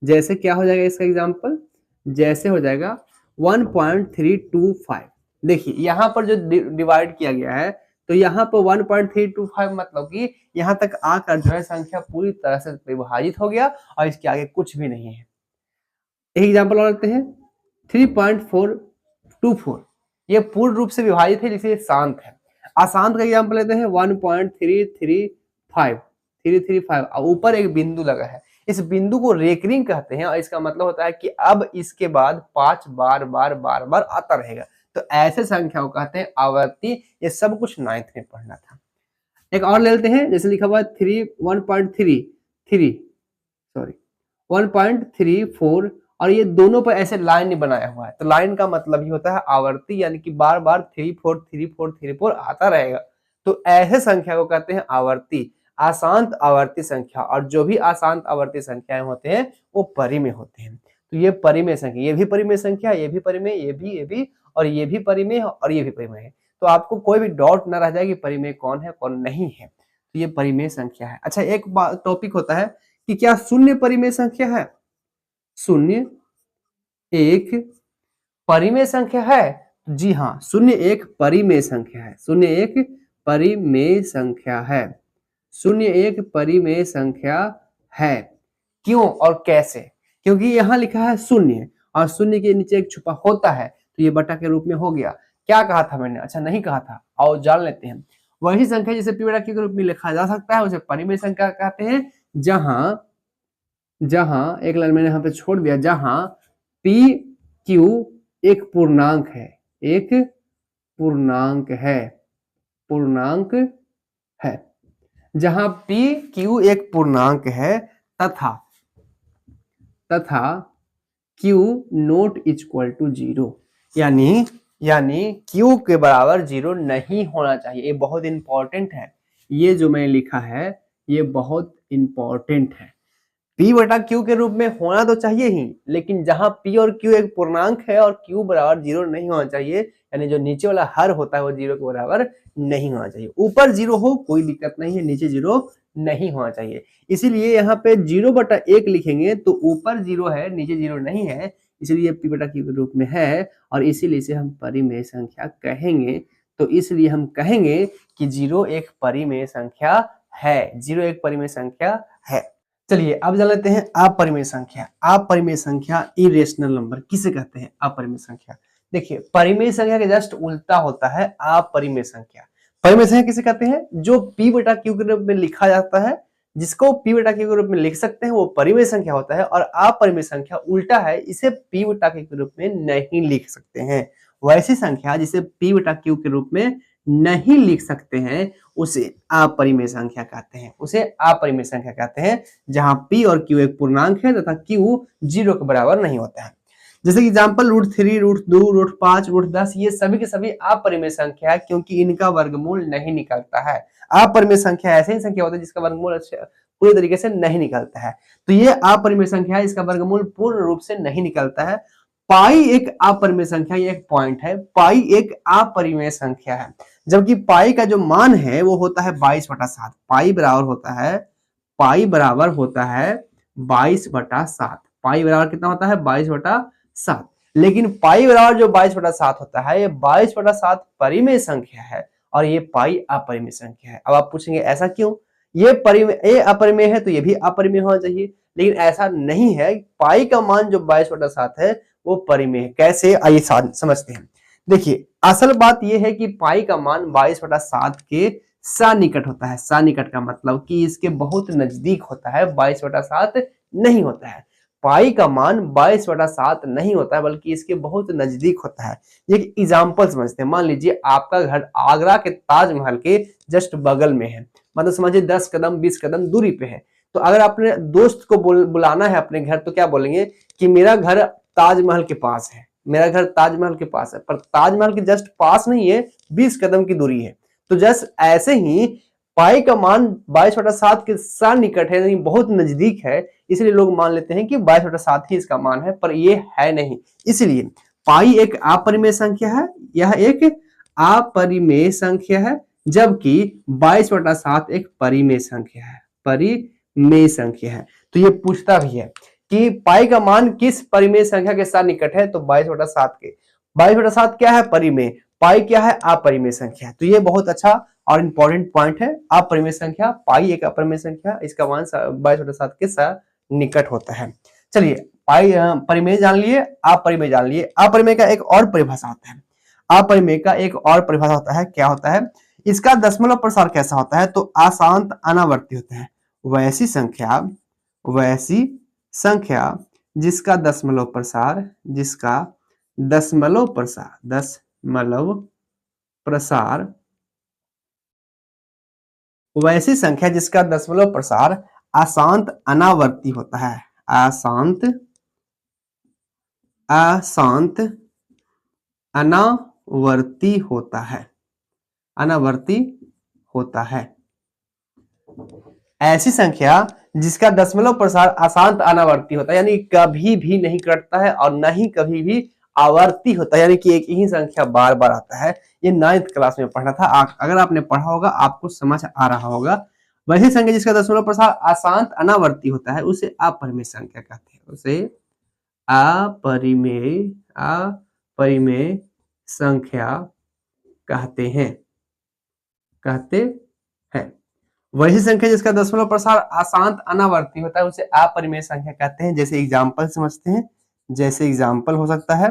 जैसे क्या हो जाएगा इसका एग्जांपल, जैसे हो जाएगा 1.325। देखिए यहाँ पर जो डिवाइड किया गया है तो यहाँ पर 1.325 मतलब कि यहाँ तक आकर जो है संख्या पूरी तरह से विभाजित हो गया और इसके आगे कुछ भी नहीं है। एक एग्जांपल और लेते हैं 3.424, ये पूर्ण रूप से विभाजित है जिससे शांत है। अशांत का एग्जांपल लेते हैं 1.335 और ऊपर एक बिंदु लगा है, इस बिंदु को रेकरिंग कहते हैं और इसका मतलब होता है कि अब इसके बाद 5 बार बार बार बार आता रहेगा, तो ऐसे संख्या को कहते हैं आवर्ती। ये सब कुछ 9th में पढ़ना था। एक और ले लेते हैं, जैसे लिखा हुआ है 1.34 और ये दोनों पर ऐसे लाइन नहीं बनाया हुआ है, तो लाइन का मतलब ही होता है आवर्ती, यानी कि बार बार 34 आता रहेगा, तो ऐसे संख्या को कहते हैं आवर्ती, अशांत आवर्ती संख्या। और जो भी अशांत आवर्ती संख्याएं होते हैं वो परिमेय होते हैं। तो ये परिमेय संख्या, ये भी परिमेय संख्या, ये भी परिमेय, ये भी और ये भी परिमेय और ये भी परिमेय है। तो आपको कोई भी डाउट न रह जाए कि परिमेय कौन है कौन नहीं है, तो ये परिमेय संख्या है। अच्छा, एक टॉपिक होता है कि क्या शून्य परिमेय संख्या है? शून्य एक परिमेय संख्या है? जी हाँ, शून्य एक परिमेय संख्या है, शून्य एक परिमेय संख्या है, शून्य एक परिमेय संख्या है। क्यों और कैसे? क्योंकि यहाँ लिखा है शून्य और शून्य के नीचे एक छुपा होता है, तो ये बटा के रूप में हो गया। क्या कहा था मैंने? अच्छा, नहीं कहा था, आओ जान लेते हैं। वही संख्या जिसे पी बटा क्यू के रूप में लिखा जा सकता है उसे परिमेय संख्या कहते हैं। जहां एक लाइन मैंने यहाँ पे छोड़ दिया, जहां पी क्यू एक पूर्णांक है, एक पूर्णांक है, पूर्णांक है, जहां पी क्यू एक पूर्णांक है तथा क्यू नॉट इक्वल टू 0, यानी क्यू के बराबर 0 नहीं होना चाहिए। ये बहुत इंपॉर्टेंट है, ये जो मैंने लिखा है ये बहुत इंपॉर्टेंट है। P बटा Q के रूप में होना तो चाहिए ही, लेकिन जहां P और Q एक पूर्णांक है और Q बराबर 0 नहीं होना चाहिए, यानी जो नीचे वाला हर होता है वो 0 के बराबर नहीं होना चाहिए। ऊपर 0 हो कोई दिक्कत नहीं है, नीचे 0 नहीं होना चाहिए। इसीलिए यहाँ पे 0/1 लिखेंगे तो ऊपर 0 है नीचे 0 नहीं है, इसलिए P बटा Q के रूप में है और इसीलिए इसे हम परिमेय संख्या कहेंगे। तो इसलिए हम कहेंगे कि 0 एक परिमेय संख्या है, 0 एक परिमेय संख्या है। चलिए अब जान लेते हैं अपरिमेय संख्या। अपरिमेय संख्या इरेशनल नंबर किसे कहते हैं? अपरिमेय संख्या। देखिए, परिमेय संख्या के जस्ट उल्टा होता है अपरिमेय संख्या। परिमेय संख्या किसे कहते हैं? जो P बटा Q के रूप में लिखा जाता है, जिसको P बटा Q के रूप में लिख सकते हैं वो परिमेय संख्या होता है, और अपरिमेय संख्या उल्टा है, इसे P बटा Q के रूप में नहीं लिख सकते हैं। वैसी संख्या जिसे P बटा Q के रूप में नहीं लिख सकते हैं उसे अपरिमेय संख्या कहते हैं, उसे अपरिमेय संख्या कहते हैं, जहां P और Q एक पूर्णांक है तथा Q 0 के बराबर नहीं होता है। जैसे कि एग्जांपल √3, √2, √5, √10 ये सभी के सभी अपरिमेय संख्या है, क्योंकि इनका वर्गमूल नहीं निकलता है। अपरिमेय संख्या ऐसे ही संख्या होता है जिसका वर्गमूल पूरी तरीके से नहीं निकलता है, तो ये अपरिमेय संख्या है, इसका वर्गमूल पूर्ण रूप से नहीं निकलता है। पाई एक अपरिमेय संख्या, ये एक पॉइंट है, पाई एक अपरिमेय संख्या है, जबकि पाई का जो मान है वो होता है 22/7। पाई बराबर होता है 22/7। पाई बराबर कितना होता है? 22/7। लेकिन पाई बराबर जो 22/7 होता है ये 22/7 परिमेय संख्या है और ये पाई अपरिमेय संख्या है। अब आप पूछेंगे ऐसा क्यों? ये अपरिमेय है तो ये भी अपरिमेय होना चाहिए, लेकिन ऐसा नहीं है। पाई का मान जो 22/7 है वो परिमेय है। कैसे? आइए समझते हैं। देखिए, असल बात यह है कि पाई का मान 22/7 के सनिकट होता है। सनिकट का मतलब कि इसके बहुत नजदीक होता है, 22/7 नहीं होता है। पाई का मान 22/7 नहीं होता है, बल्कि इसके बहुत नजदीक होता है। एक एग्जाम्पल समझते हैं। मान लीजिए आपका घर आगरा के ताजमहल के जस्ट बगल में है, मतलब समझिए 10 कदम 20 कदम दूरी पे है। तो अगर अपने दोस्त को बुलाना है अपने घर, तो क्या बोलेंगे कि मेरा घर ताजमहल के पास है, मेरा घर ताजमहल के पास है। पर ताजमहल के जस्ट पास नहीं है, 20 कदम की दूरी है। तो जस्ट ऐसे ही पाई का मान 22/7 के साथ निकट है, यानी बहुत नजदीक है, इसलिए लोग मान लेते हैं कि 22/7 ही इसका मान है, पर ये है नहीं। इसलिए पाई एक अपरिमेय संख्या है, यह एक अपरिमेय संख्या है, जबकि 22/7 एक परिमेय संख्या है, परिमेय संख्या है। तो ये पूछता भी है कि पाई का मान किस परिमेय संख्या के साथ निकट है, तो 22/7 के। 22/7 क्या है? परिमेय। पाई क्या है? अपरिमेय संख्या। तो ये बहुत अच्छा और इंपॉर्टेंट पॉइंट है। अपरिमेय संख्या, पाई एक अपरिमेय संख्या, इसका मान 22/7 के साथ निकट होता है। चलिए, पाई परिमेय जान लिए, अपरिमेय जान लिए। अपरिमेय का एक और परिभाषा होता है। अपरिमेय का एक और परिभाषा होता है, क्या होता है? इसका दशमलव प्रसार कैसा होता है? तो अशांत अनावर्ती होता है। वैसी संख्या जिसका दशमलव प्रसार वैसी संख्या जिसका दशमलव प्रसार अशांत अनावर्ती होता है। अशांत अनावर्ती होता है। ऐसी संख्या जिसका दशमलव प्रसार अशांत अनावर्ती होता है, यानी कभी भी नहीं कटता है और न ही कभी भी आवर्ती होता है, यानी कि एक ही संख्या बार बार आता है। ये 9th क्लास में पढ़ा था। अगर आपने पढ़ा होगा आपको समझ आ रहा होगा। वही संख्या जिसका दशमलव प्रसार अशांत अनावर्ती होता है, उसे अपरिमेय संख्या कहते हैं। उसे अपरिमेय संख्या कहते हैं। वही संख्या जिसका दशमलव प्रसार अशांत अनावर्ती होता है, उसे अपरिमेय संख्या कहते हैं। जैसे एग्जाम्पल समझते हैं। जैसे एग्जाम्पल हो सकता है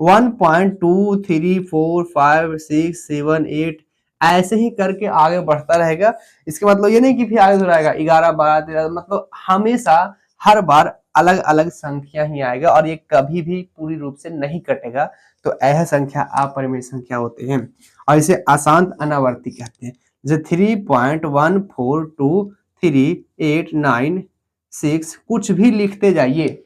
1.2345678, ऐसे ही करके आगे बढ़ता रहेगा। इसका मतलब ये नहीं कि फिर आगे दोहराएगा 11 12 13, मतलब हमेशा हर बार अलग अलग संख्या ही आएगा और ये कभी भी पूरी रूप से नहीं कटेगा। तो यह संख्या अपरिमेय संख्या होते हैं और इसे अशांत अनावर्ती कहते हैं। जैसे 3.1423896 कुछ भी लिखते जाइए,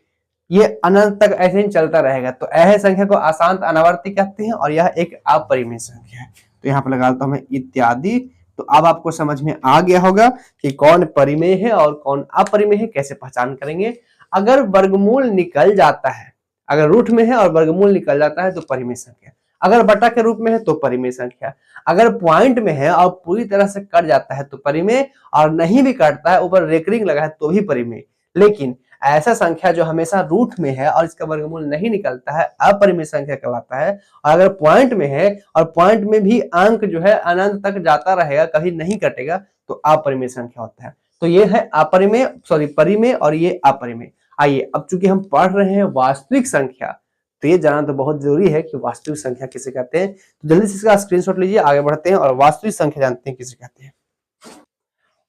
ये अनंत तक ऐसे ही चलता रहेगा। तो यह संख्या को अशांत अनावर्ती कहते हैं और यह एक अपरिमेय संख्या है। तो यहाँ पर लगा देता हूं मैं इत्यादि। तो अब आपको समझ में आ गया होगा कि कौन परिमेय है और कौन अपरिमेय है, कैसे पहचान करेंगे। अगर वर्गमूल निकल जाता है, अगर रूट में है और वर्गमूल निकल जाता है तो परिमेय संख्या, अगर बटा के रूप में है तो परिमेय संख्या, अगर पॉइंट में है और पूरी तरह से कट जाता है तो परिमेय, और नहीं भी कटता है, ऊपर रेकरिंग लगा है तो भी परिमेय। लेकिन ऐसा संख्या जो हमेशा रूट में है और इसका वर्गमूल नहीं निकलता है, अपरिमेय संख्या कहलाता है। और अगर पॉइंट में है और पॉइंट में भी अंक जो है अनंत तक जाता रहेगा, कभी नहीं कटेगा, तो अपरिमेय संख्या होता है। तो ये है परिमेय और ये अपरिमेय। आइए, अब चूंकि हम पढ़ रहे हैं वास्तविक संख्या, तो ये जानना तो बहुत जरूरी है कि वास्तविक संख्या किसे कहते हैं। तो जल्दी से इसका स्क्रीनशॉट लीजिए, आगे बढ़ते हैं और वास्तविक संख्या जानते हैं किसे कहते हैं।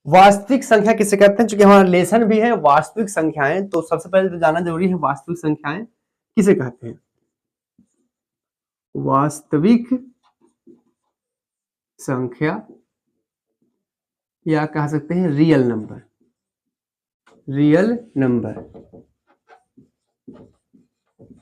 वास्तविक संख्या किसे कहते हैं? चूंकि हमारा लेसन भी है वास्तविक संख्याएं, तो सबसे पहले तो जानना जरूरी है वास्तविक संख्याएं किसे कहते हैं। वास्तविक संख्या या कह सकते हैं रियल नंबर।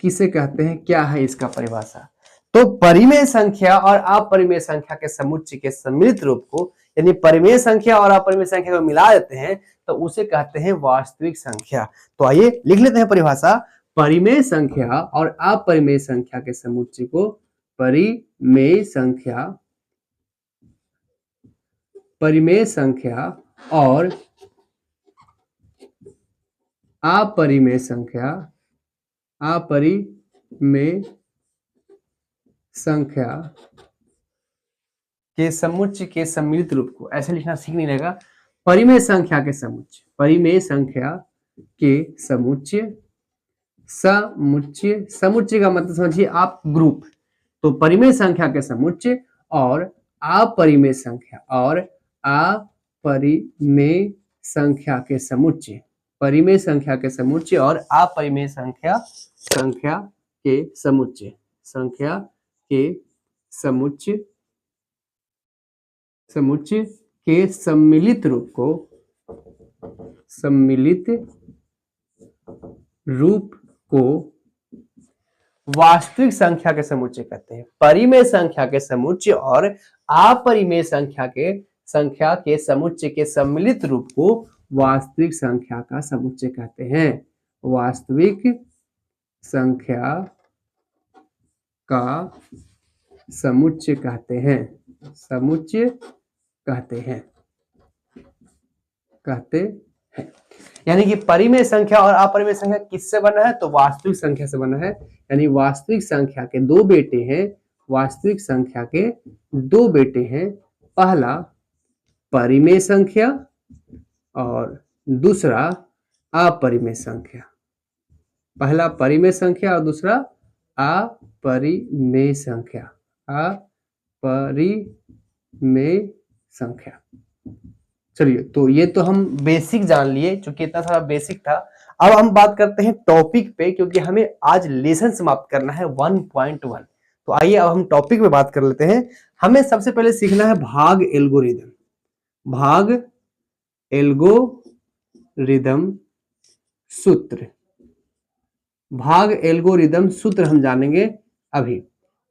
किसे कहते हैं, क्या है इसका परिभाषा? तो परिमेय संख्या और अपरिमेय संख्या के समुच्चय के सम्मिलित रूप को, यानी परिमेय संख्या और अपरिमेय संख्या को मिला देते हैं, तो उसे कहते हैं वास्तविक संख्या। तो आइए लिख लेते हैं परिभाषा। परिमेय संख्या और अपरिमेय संख्या के समुच्चय को परिमेय संख्या और अपरिमेय संख्या के समुच्चय के सम्मिलित रूप को, ऐसे लिखना सीख नहीं रहेगा। परिमेय संख्या के समुच्चय का मतलब समझिए आप ग्रुप। तो परिमेय संख्या के समुच्चय और अपरिमेय संख्या के समुच्चय, परिमेय संख्या के समुच्चय और अपरिमेय संख्या के समुच्चय के सम्मिलित रूप को वास्तविक संख्या के समुच्चय कहते हैं। परिमेय संख्या के समुच्चय और अपरिमेय संख्या के समुच्चय के सम्मिलित रूप को वास्तविक संख्या का समुच्चय कहते हैं। वास्तविक संख्या का समुच्चय कहते हैं। यानी कि परिमेय संख्या और अपरिमेय संख्या किससे बना है? तो वास्तविक संख्या से बना है। यानी वास्तविक संख्या के दो बेटे हैं, पहला परिमेय संख्या और दूसरा अपरिमेय संख्या। पहला परिमेय संख्या और दूसरा अपरिमेय संख्या। चलिए, तो ये तो हम बेसिक जान लिए, क्योंकि इतना सारा बेसिक था। अब हम बात करते हैं टॉपिक पे, क्योंकि हमें आज लेसन समाप्त करना है 1.1। तो आइए अब हम टॉपिक पे बात कर लेते हैं। हमें सबसे पहले सीखना है भाग एल्गोरिदम सूत्र। भाग एल्गोरिदम सूत्र हम जानेंगे अभी।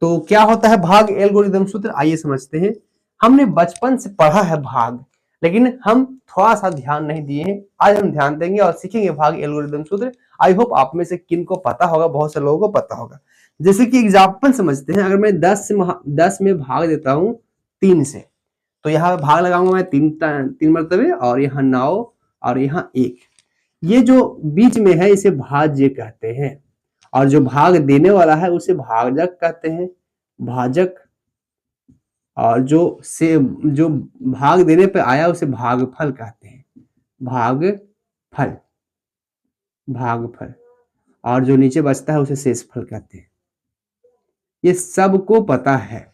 तो क्या होता है भाग एल्गोरिदम सूत्र? आइए समझते हैं। हमने बचपन से पढ़ा है भाग, लेकिन हम थोड़ा सा ध्यान नहीं दिए हैं। आज हम ध्यान देंगे और सीखेंगे भाग एल्गोरिदम सूत्र। आई होप आप में से किन को पता होगा, बहुत से लोगों को पता होगा। जैसे कि एग्जाम्पल समझते हैं। अगर मैं 10 में भाग देता हूं 3 से, तो यहाँ भाग लगाऊंगा मैं 3 मरतबे, और यहाँ 9 और यहाँ 1। ये जो बीच में है इसे भाज्य कहते हैं, और जो भाग देने वाला है उसे भाजक कहते हैं, भाजक। और जो भाग देने पे आया उसे भागफल कहते हैं, भागफल। और जो नीचे बचता है उसे शेषफल कहते हैं। ये सबको पता है।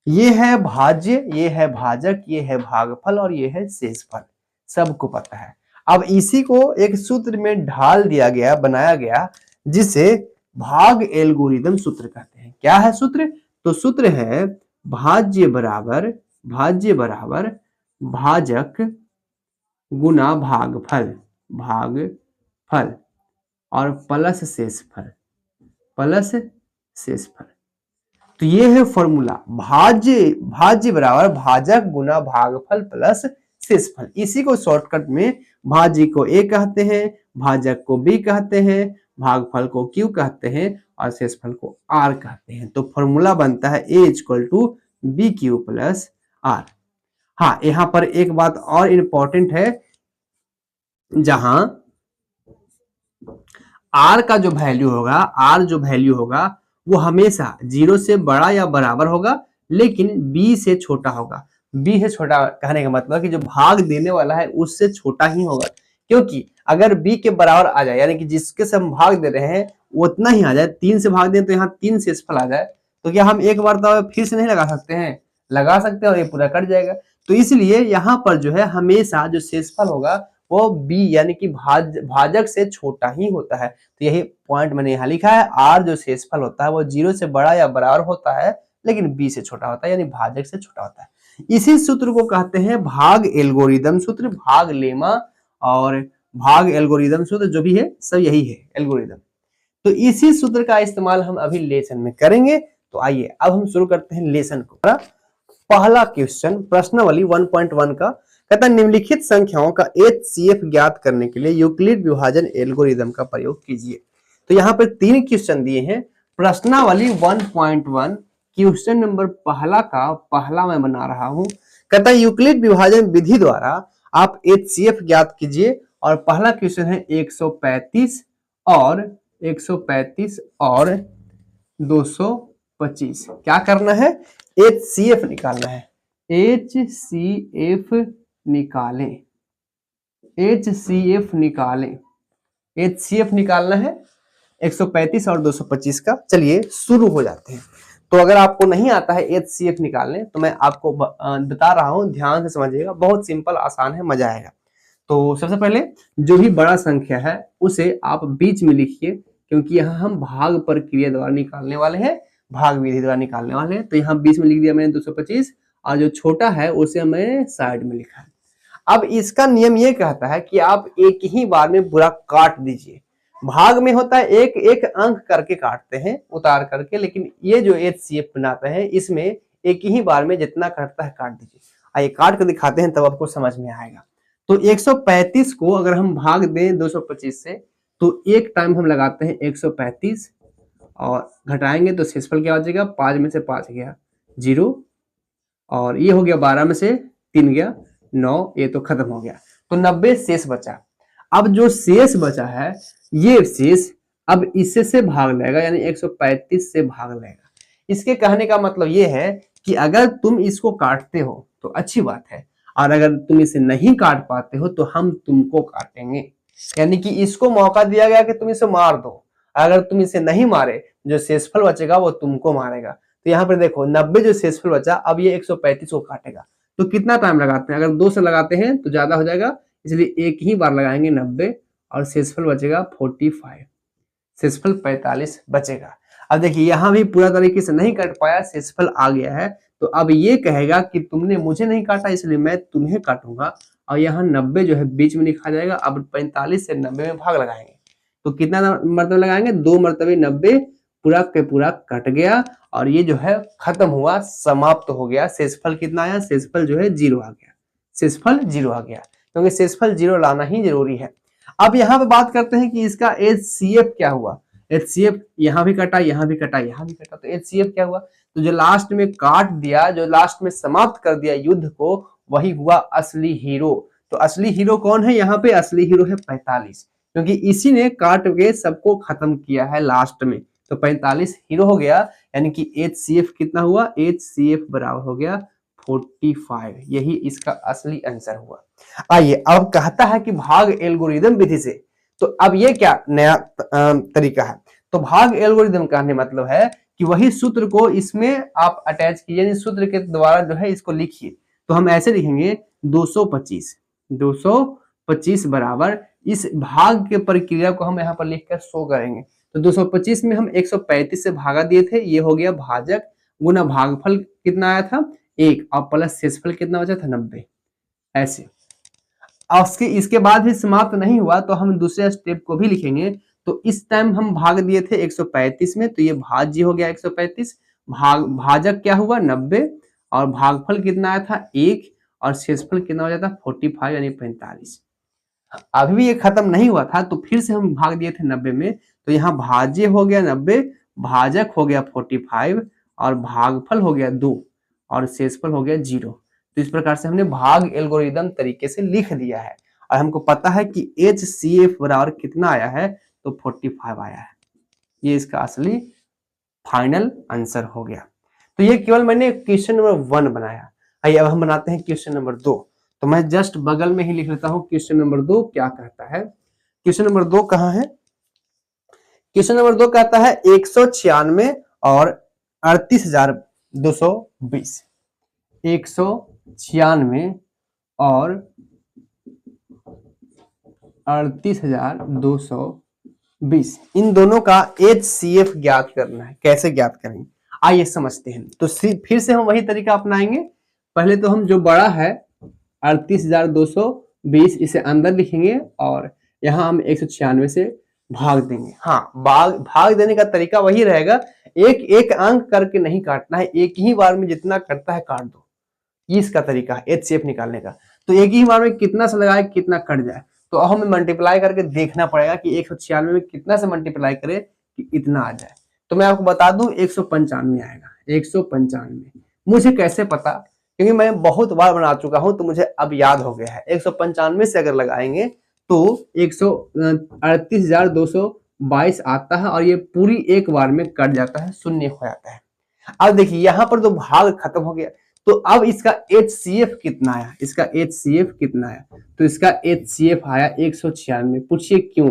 ये है भाज्य, ये है भाजक, ये है भागफल और ये है शेषफल, सबको पता है। अब इसी को एक सूत्र में ढाल दिया गया, बनाया गया, जिसे भाग एल्गोरिदम सूत्र कहते हैं। क्या है सूत्र? तो सूत्र है भाज्य बराबर भाजक गुना भागफल और प्लस शेषफल। तो ये है फॉर्मूला, भाज्य बराबर भाजक गुना भागफल प्लस शेषफल। इसी को शॉर्टकट में भाज्य को A कहते हैं, भाजक को B कहते हैं, भागफल को Q कहते हैं और शेषफल को R कहते हैं। तो फॉर्मूला बनता है A = BQ + R। हाँ, यहाँ पर एक बात और इंपॉर्टेंट है, जहां R का जो वैल्यू होगा वो हमेशा 0 से बड़ा या बराबर होगा, लेकिन B से छोटा होगा। B से छोटा कहने का मतलब कि जो भाग देने वाला है उससे छोटा ही होगा, क्योंकि अगर B के बराबर आ जाए, यानी कि जिसके से हम भाग दे रहे हैं वो उतना ही आ जाए, 3 से भाग दें तो यहाँ 3 शेषफल आ जाए, तो क्या हम एक बार तो फिर से नहीं लगा सकते हैं? लगा सकते हैं और ये पूरा कट जाएगा। तो इसलिए यहाँ पर जो है हमेशा जो शेषफल होगा वो B यानी कि भाजक से छोटा ही होता है। तो यही पॉइंट मैंने यहाँ लिखा है। R जो शेषफल होता है वो 0 से बड़ा या बराबर होता है, लेकिन B से छोटा होता है, यानी भाजक से छोटा होता है। इसी सूत्र को कहते हैं भाग एल्गोरिदम सूत्र, भाग लेमा और भाग एल्गोरिदम सूत्र, जो भी है सब यही है, एल्गोरिदम। तो इसी सूत्र का इस्तेमाल हम अभी लेसन में करेंगे। तो आइए अब हम शुरू करते हैं लेसन को। पहला क्वेश्चन प्रश्नावली 1.1 का कहता है निम्नलिखित संख्याओं का HCF ज्ञात करने के लिए यूक्लिड विभाजन एल्गोरिदम का प्रयोग कीजिए। तो यहाँ पर 3 क्वेश्चन दिए हैं। प्रश्नावली 1.1 क्वेश्चन नंबर पहला मैं बना रहा हूं। कहता है यूक्लिड विभाजन विधि द्वारा आप HCF ज्ञात कीजिए, और पहला क्वेश्चन है 135 और 225। क्या करना है? HCF निकालना है। HCF निकालना है 135 और 225 का। चलिए शुरू हो जाते हैं। तो अगर आपको नहीं आता है HCF निकालने, तो मैं आपको बता रहा हूं, ध्यान से समझिएगा। बहुत सिंपल, आसान है, मजा आएगा। तो सबसे पहले जो भी बड़ा संख्या है उसे आप बीच में लिखिए, क्योंकि यहाँ हम भाग प्रक्रिया द्वारा निकालने वाले हैं, भाग विधि द्वारा निकालने वाले हैं। तो यहाँ बीच में लिख दिया मैंने 225, और जो छोटा है उसे मैंने साइड में लिखा है। अब इसका नियम ये कहता है कि आप एक ही बार में पूरा काट दीजिए। भाग में होता है एक एक अंक करके काटते हैं उतार करके, लेकिन ये जो HCF बनाते हैं इसमें एक ही बार में जितना कटता है काट दीजिए। आइए काट कर दिखाते हैं तब आपको समझ में आएगा। तो 135 को अगर हम भाग दें 225 से, तो एक टाइम हम लगाते हैं 135 और घटाएंगे तो शेषफल क्या हो जाएगा, 5 में से 5 गया 0, और ये हो गया 12 में से 3 गया 9, ये तो खत्म हो गया। तो 90 शेष बचा। अब जो शेष बचा है ये शेष अब इससे से भाग लेगा, यानी 135 से भाग लेगा। इसके कहने का मतलब ये है कि अगर तुम इसको काटते हो तो अच्छी बात है, और अगर तुम इसे नहीं काट पाते हो तो हम तुमको काटेंगे। यानी कि इसको मौका दिया गया कि तुम इसे मार दो, अगर तुम इसे नहीं मारे जो शेषफल बचेगा वो तुमको मारेगा। तो यहाँ पर देखो 90 जो शेषफल बचा, अब ये 135 को काटेगा। तो कितना टाइम लगाते हैं, अगर 2 से लगाते हैं तो ज्यादा हो जाएगा, इसलिए एक ही बार लगाएंगे 90 और शेषफल बचेगा 45, शेषफल 45 बचेगा। अब देखिए यहाँ भी पूरा तरीके से नहीं कट पाया, शेषफल आ गया है। तो अब ये कहेगा कि तुमने मुझे नहीं काटा इसलिए मैं तुम्हें काटूंगा, और यहाँ 90 जो है बीच में लिखा जाएगा। अब 45 से 90 में भाग लगाएंगे तो कितना मरतबा लगाएंगे, 2 मरतबे 90 पूरा के पूरा कट गया, और ये जो है खत्म हुआ, समाप्त हो गया। शेषफल कितना आया, शेषफल जो है 0 आ गया, शेषफल 0 आ गया, क्योंकि शेषफल 0 लाना ही जरूरी है। अब यहाँ पे बात करते हैं कि इसका HCF क्या हुआ। HCF यहाँ भी कटा, यहाँ भी कटा, यहाँ भी कटा, तो HCF क्या हुआ, तो जो लास्ट में काट दिया, जो लास्ट में समाप्त कर दिया युद्ध को, वही हुआ असली हीरो। तो असली हीरो कौन है, यहाँ पे असली हीरो है 45, क्योंकि इसी ने काट के सबको खत्म किया है लास्ट में। तो 45 हीरो हो गया, यानी कि HCF कितना हुआ, HCF बराबर हो गया 45। यही इसका असली आंसर हुआ। आइए अब कहता है कि भाग एल्गोरिदम विधि से, तो अब ये क्या नया तरीका है। तो भाग एल्गोरिदम कहने मतलब है कि वही सूत्र को इसमें आप अटैच कीजिए, यानी सूत्र के द्वारा जो है इसको लिखिए। तो हम ऐसे लिखेंगे 225 बराबर, इस भाग के प्रक्रिया को हम यहाँ पर लिखकर शो करेंगे। तो 225 में हम 135 से भागा दिए थे, ये हो गया भाजक, गुना भागफल कितना आया था 1, और प्लस शेषफल कितना बचा था 90। ऐसे इसके बाद भी समाप्त नहीं हुआ तो हम दूसरे स्टेप को भी लिखेंगे। तो इस टाइम हम भाग दिए थे 135 में, तो ये भाज्य हो गया 135, भाजक क्या हुआ 90, और भागफल कितना आया था 1, और शेषफल कितना हो जाता 45 यानी 45। अभी भी ये खत्म नहीं हुआ था, तो फिर से हम भाग दिए थे 90 में, तो यहाँ भाज्य हो गया 90, भाजक हो गया 45, और भागफल हो गया 2, और शेषफल हो गया 0। तो इस प्रकार से हमने भाग एल्गोरिदम तरीके से लिख दिया है, और हमको पता है कि HCF बराबर कितना आया है, तो 45 आया है। ये इसका असली फाइनल आंसर हो गया। तो ये केवल मैंने क्वेश्चन नंबर 1 बनाया। आइए अब हम बनाते हैं क्वेश्चन नंबर 2। तो मैं जस्ट बगल में ही लिख लेता हूं क्वेश्चन नंबर 2 क्या कहता है। क्वेश्चन नंबर 2 कहां है, क्वेश्चन नंबर 2 कहता है 196 और 38,220। 196 और 38,220, इन दोनों का HCF ज्ञात करना है। कैसे ज्ञात करेंगे, आइए समझते हैं। तो फिर से हम वही तरीका अपनाएंगे। पहले तो हम जो बड़ा है 38,220 इसे अंदर लिखेंगे, और यहाँ हम 196 से भाग देंगे। हाँ, भाग देने का तरीका वही रहेगा, एक एक अंक करके नहीं काटना है, एक ही बार में जितना कटता है काट दो। ये इसका तरीका है HCF निकालने का। तो एक ही बार में कितना से लगाए कितना कट जाए, तो अब हमें मल्टीप्लाई करके देखना पड़ेगा कि 196 में कितना से मल्टीप्लाई करे कि इतना आ जाए। तो मैं आपको बता दूं 195 आएगा। 195 मुझे कैसे पता, क्योंकि मैं बहुत बार बना चुका हूं तो मुझे अब याद हो गया है। 195 से अगर लगाएंगे तो 138,222 आता है, और ये पूरी एक बार में कट जाता है, शून्य हो जाता है। अब देखिए यहाँ पर तो भाग खत्म हो गया, तो अब इसका HCF कितना आया, इसका HCF कितना आया, तो इसका HCF आया 196। पूछिए क्यों,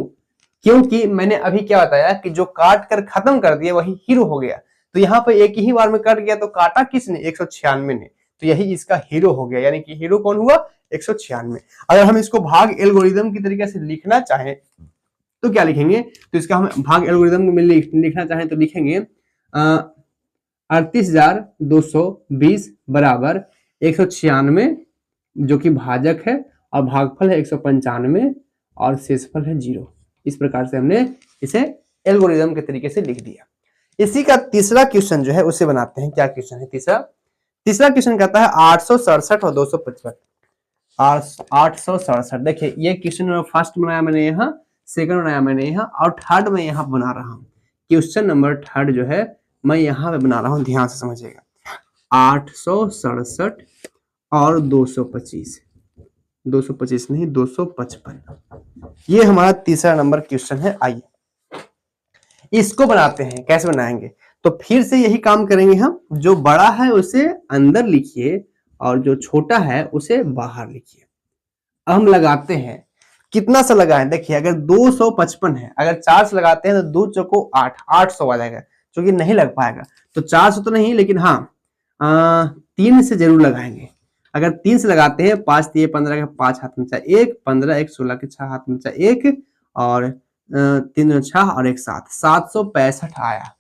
क्योंकि मैंने अभी क्या बताया कि जो काट कर खत्म कर दिया वही हीरो हो गया। तो यहाँ पे एक ही बार में कट गया, तो काटा किसने 196 ने, तो यही इसका हीरो हो गया, यानी कि हीरो कौन हुआ 196। अगर हम इसको भाग एल्गोरिदम की तरीके से लिखना चाहें तो क्या लिखेंगे, तो इसका हम भाग एल्गोरिदम में लिखना चाहें तो लिखेंगे 38,220 बराबर 196 जो कि भाजक है और भागफल है 195 और शेषफल है 0। इस प्रकार से हमने इसे एल्गोरिदम के तरीके से लिख दिया। इसी का तीसरा क्वेश्चन जो है उसे बनाते हैं। क्या क्वेश्चन है तीसरा क्वेश्चन कहता है 867 और 255। 867, देखिए ये क्वेश्चन फर्स्ट बनाया मैंने यहाँ, सेकंड बनाया मैंने यहाँ और थर्ड में यहाँ बना रहा हूँ। क्वेश्चन नंबर थर्ड जो है मैं यहाँ पे बना रहा हूँ, ध्यान से समझिएगा। 867 और 225 नहीं 255, ये हमारा तीसरा नंबर क्वेश्चन है। आइए इसको बनाते हैं। कैसे बनाएंगे, तो फिर से यही काम करेंगे हम, जो बड़ा है उसे अंदर लिखिए और जो छोटा है उसे बाहर लिखिए। अब हम लगाते हैं, कितना से लगाएं, देखिए अगर 255 है, अगर 4 से लगाते हैं तो 2 चौको 8, 800 आ जाएगा, क्योंकि नहीं लग पाएगा तो 400 तो नहीं, लेकिन हाँ 3 से जरूर लगाएंगे। अगर 3 से लगाते हैं 5 दिए 15 के 5 हाथ में चाहे 1, 15 1 16 के 6 हाथ में चाहे 1 और 3 6 और 1 7, 765 आया।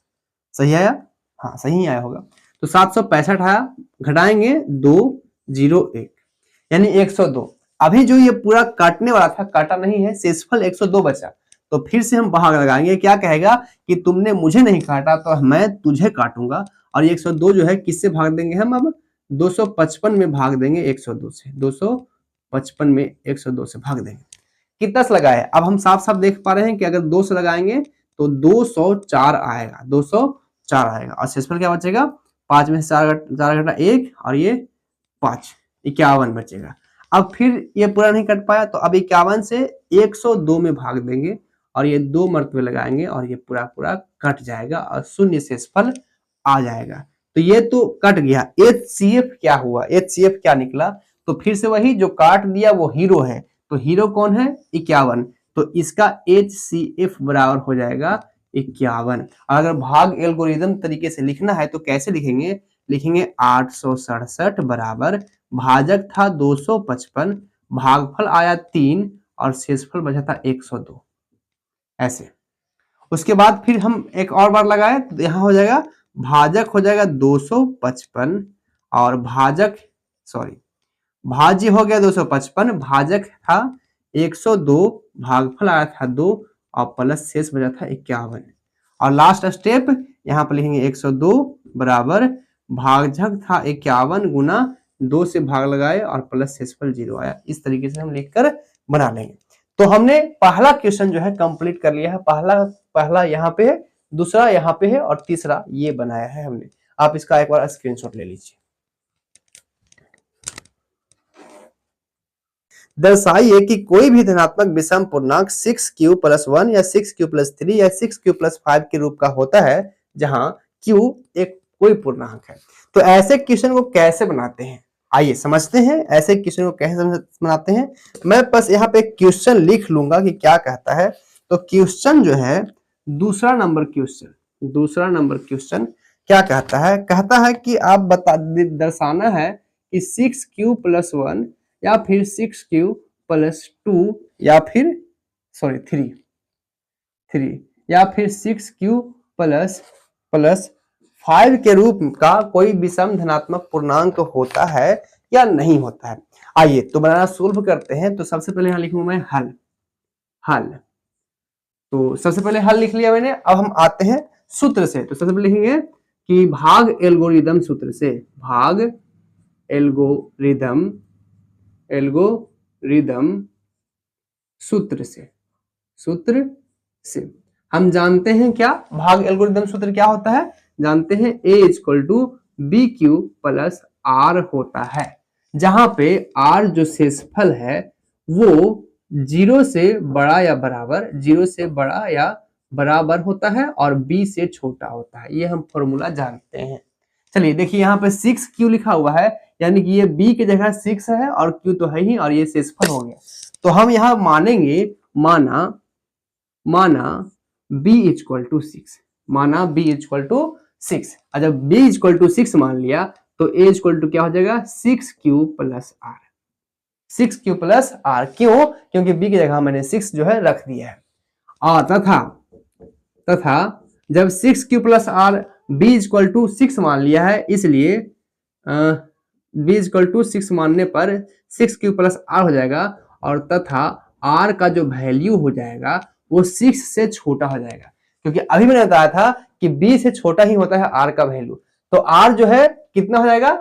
सही आया, हाँ सही आया होगा। तो 765 आया, घटाएंगे 201 यानी 102। अभी जो ये पूरा काटने वाला था काटा नहीं है, शेषफल 102 बचा, तो फिर से हम भाग लगाएंगे। क्या कहेगा कि तुमने मुझे नहीं काटा तो मैं तुझे काटूंगा, और 102 जो है किससे भाग देंगे हम, अब 255 में भाग देंगे 102 से, 255 में 102 से भाग देंगे। कितना से लगाए, अब हम साफ साफ देख पा रहे हैं कि अगर 2 से लगाएंगे तो 204 आएगा, 204 आएगा और शेषफल क्या बचेगा, 5 में से 4 घटा 1 और ये 5, 51 बचेगा। अब फिर ये पूरा नहीं कट पाया तो अब 51 से 102 में भाग देंगे और ये 2 मरतबे लगाएंगे और ये पूरा पूरा कट जाएगा और शून्य शेषफल आ जाएगा। तो ये तो कट गया। HCF क्या हुआ, HCF क्या निकला, तो फिर से वही जो काट दिया वो हीरो है, तो हीरो कौन है 51, तो इसका HCF बराबर हो जाएगा 51। अगर भाग एल्गोरिदम तरीके से लिखना है तो कैसे लिखेंगे, लिखेंगे 867 बराबर भाजक था 255, भागफल आया 3 और शेषफल बचा था 102, ऐसे। उसके बाद फिर हम एक और बार लगाए तो यहाँ हो जाएगा भाजक हो जाएगा 255 और भाज्य हो गया 255, भाजक था 102, भागफल आया था 2 और प्लस शेष बचा था 51। और लास्ट स्टेप यहाँ पर लिखेंगे 102 बराबर भाजक था 51 गुना 2 से भाग लगाए और प्लस शेषफल 0 आया। इस तरीके से हम लिखकर बना लेंगे। तो हमने पहला क्वेश्चन जो है कंप्लीट कर लिया है। पहला यहाँ पे है, दूसरा यहाँ पे है और तीसरा ये बनाया है हमने। आप इसका एक बार स्क्रीनशॉट ले लीजिए। दर्शाइए कि कोई भी धनात्मक विषम पूर्णांक 6q + 1 या 6q + 3 या 6q + 5 के रूप का होता है जहां q एक कोई पूर्णांक है। तो ऐसे क्वेश्चन को कैसे बनाते हैं, आइए समझते हैं ऐसे क्वेश्चन को कैसे बनाते हैं। मैं बस यहाँ पे क्वेश्चन लिख लूंगा कि क्या कहता है। तो क्वेश्चन जो है दूसरा नंबर क्वेश्चन क्या कहता है, कहता है कि आप दर्शाना है कि 6q + 1 या फिर 6q + 2 या फिर 3 या फिर 6q + 5 के रूप का कोई विषम धनात्मक पूर्णांक होता है या नहीं होता है। आइए तो बनाना सोल्व करते हैं। तो सबसे पहले यहाँ लिखूंगा मैं हल। तो सबसे पहले हल लिख लिया मैंने। अब हम आते हैं सूत्र से। तो सबसे पहले लिखेंगे कि भाग एल्गोरिदम सूत्र से, भाग एल्गोरिदम सूत्र से हम जानते हैं क्या भाग एल्गोरिदम सूत्र क्या होता है, जानते हैं A = BQ + R होता है, जहां पे R जो शेषफल है वो 0 से बड़ा या बराबर होता है और B से छोटा होता है। ये हम फॉर्मूला जानते हैं। चलिए देखिए यहाँ पे 6q लिखा हुआ है, यानी कि ये b की जगह 6 है और q तो है ही और ये शेषफल हो गया। तो हम यहाँ मानेंगे, माना b = 6, माना b = 6। जब b = 6 मान लिया तो ए इक्वल टू क्या हो जाएगा 6q plus are. 6q plus are, क्यों? क्योंकि बी की जगह मैंने 6 जो है रख दिया है। और तथा जब 6q plus R B equal to 6 मान लिया है, इसलिए बी इक्वल टू 6 मानने पर 6q प्लस आर हो जाएगा, और तथा आर का जो वैल्यू हो जाएगा वो 6 से छोटा हो जाएगा, क्योंकि अभी मैंने बताया था कि बी से छोटा ही होता है आर का वैल्यू। तो आर जो है कितना हो जाएगा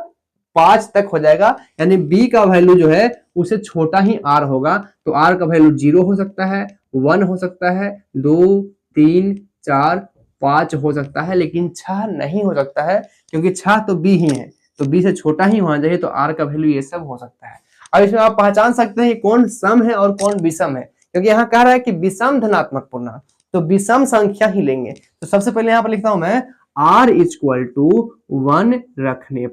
5 तक हो जाएगा, यानी बी का वैल्यू जो है उसे छोटा ही आर होगा। तो आर का वैल्यू 0 हो सकता है, 1 हो सकता है, 2, 3, 4, 5 हो सकता है, लेकिन 6 नहीं हो सकता है, क्योंकि 6 तो बी ही है, तो बी से छोटा ही होना चाहिए। तो आर का वैल्यू ये सब हो सकता है। अब इसमें आप पहचान सकते हैं कि कौन सम है और कौन विषम है, क्योंकि यहाँ कह रहा है कि विषम धनात्मक पूर्णांक, तो विषम संख्या ही लेंगे। तो सबसे पहले यहाँ पर लिखता हूं मैं r इक्वल टू 1 रखने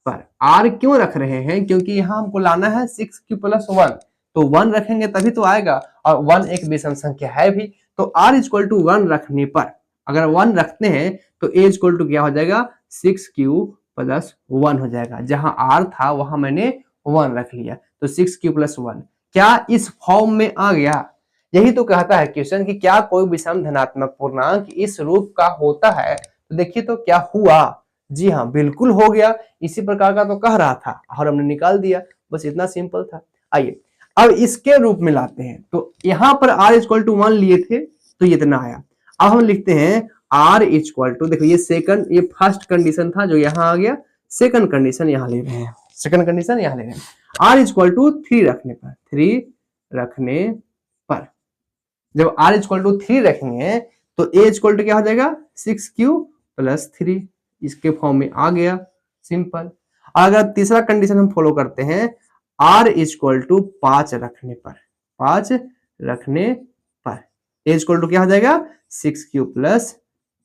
पर r क्यों रख रहे हैं? क्योंकि यहाँ हमको लाना है 6q प्लस 1, तो 1 रखेंगे तभी तो आएगा, और 1 एक विषम संख्या है भी। तो r इक्वल टू 1 रखने पर, अगर 1 रखते हैं तो a इक्वल टू क्या हो जाएगा 6q प्लस 1 हो जाएगा। जहां r था वहां मैंने 1 रख लिया, तो 6q प्लस 1 क्या इस फॉर्म में आ गया? यही तो कहता है क्वेश्चन कि क्या कोई विषम धनात्मक पूर्णांक इस रूप का होता है? तो देखिए तो क्या हुआ। जी हाँ, बिल्कुल हो गया। इसी प्रकार का तो कह रहा था और हमने निकाल दिया, बस इतना सिंपल था। आइए अब इसके रूप में लाते हैं। तो यहां पर r इक्वल टू 1 लिए थे तो ये इतना आया। अब हम लिखते हैं r इक्वल टू, देखो ये फर्स्ट कंडीशन था जो यहाँ आ गया, सेकंड कंडीशन यहाँ ले रहे हैं, r इक्वल टू 3 रखने पर जब r इक्वल टू 3 रखेंगे तो a इक्वल टू क्या हो जाएगा 6q प्लस 3, इसके फॉर्म में आ गया, सिंपल। अगर तीसरा कंडीशन हम फॉलो करते हैं r इक्वल टू 5 रखने पर a इक्वल टू क्या हो जाएगा 6q प्लस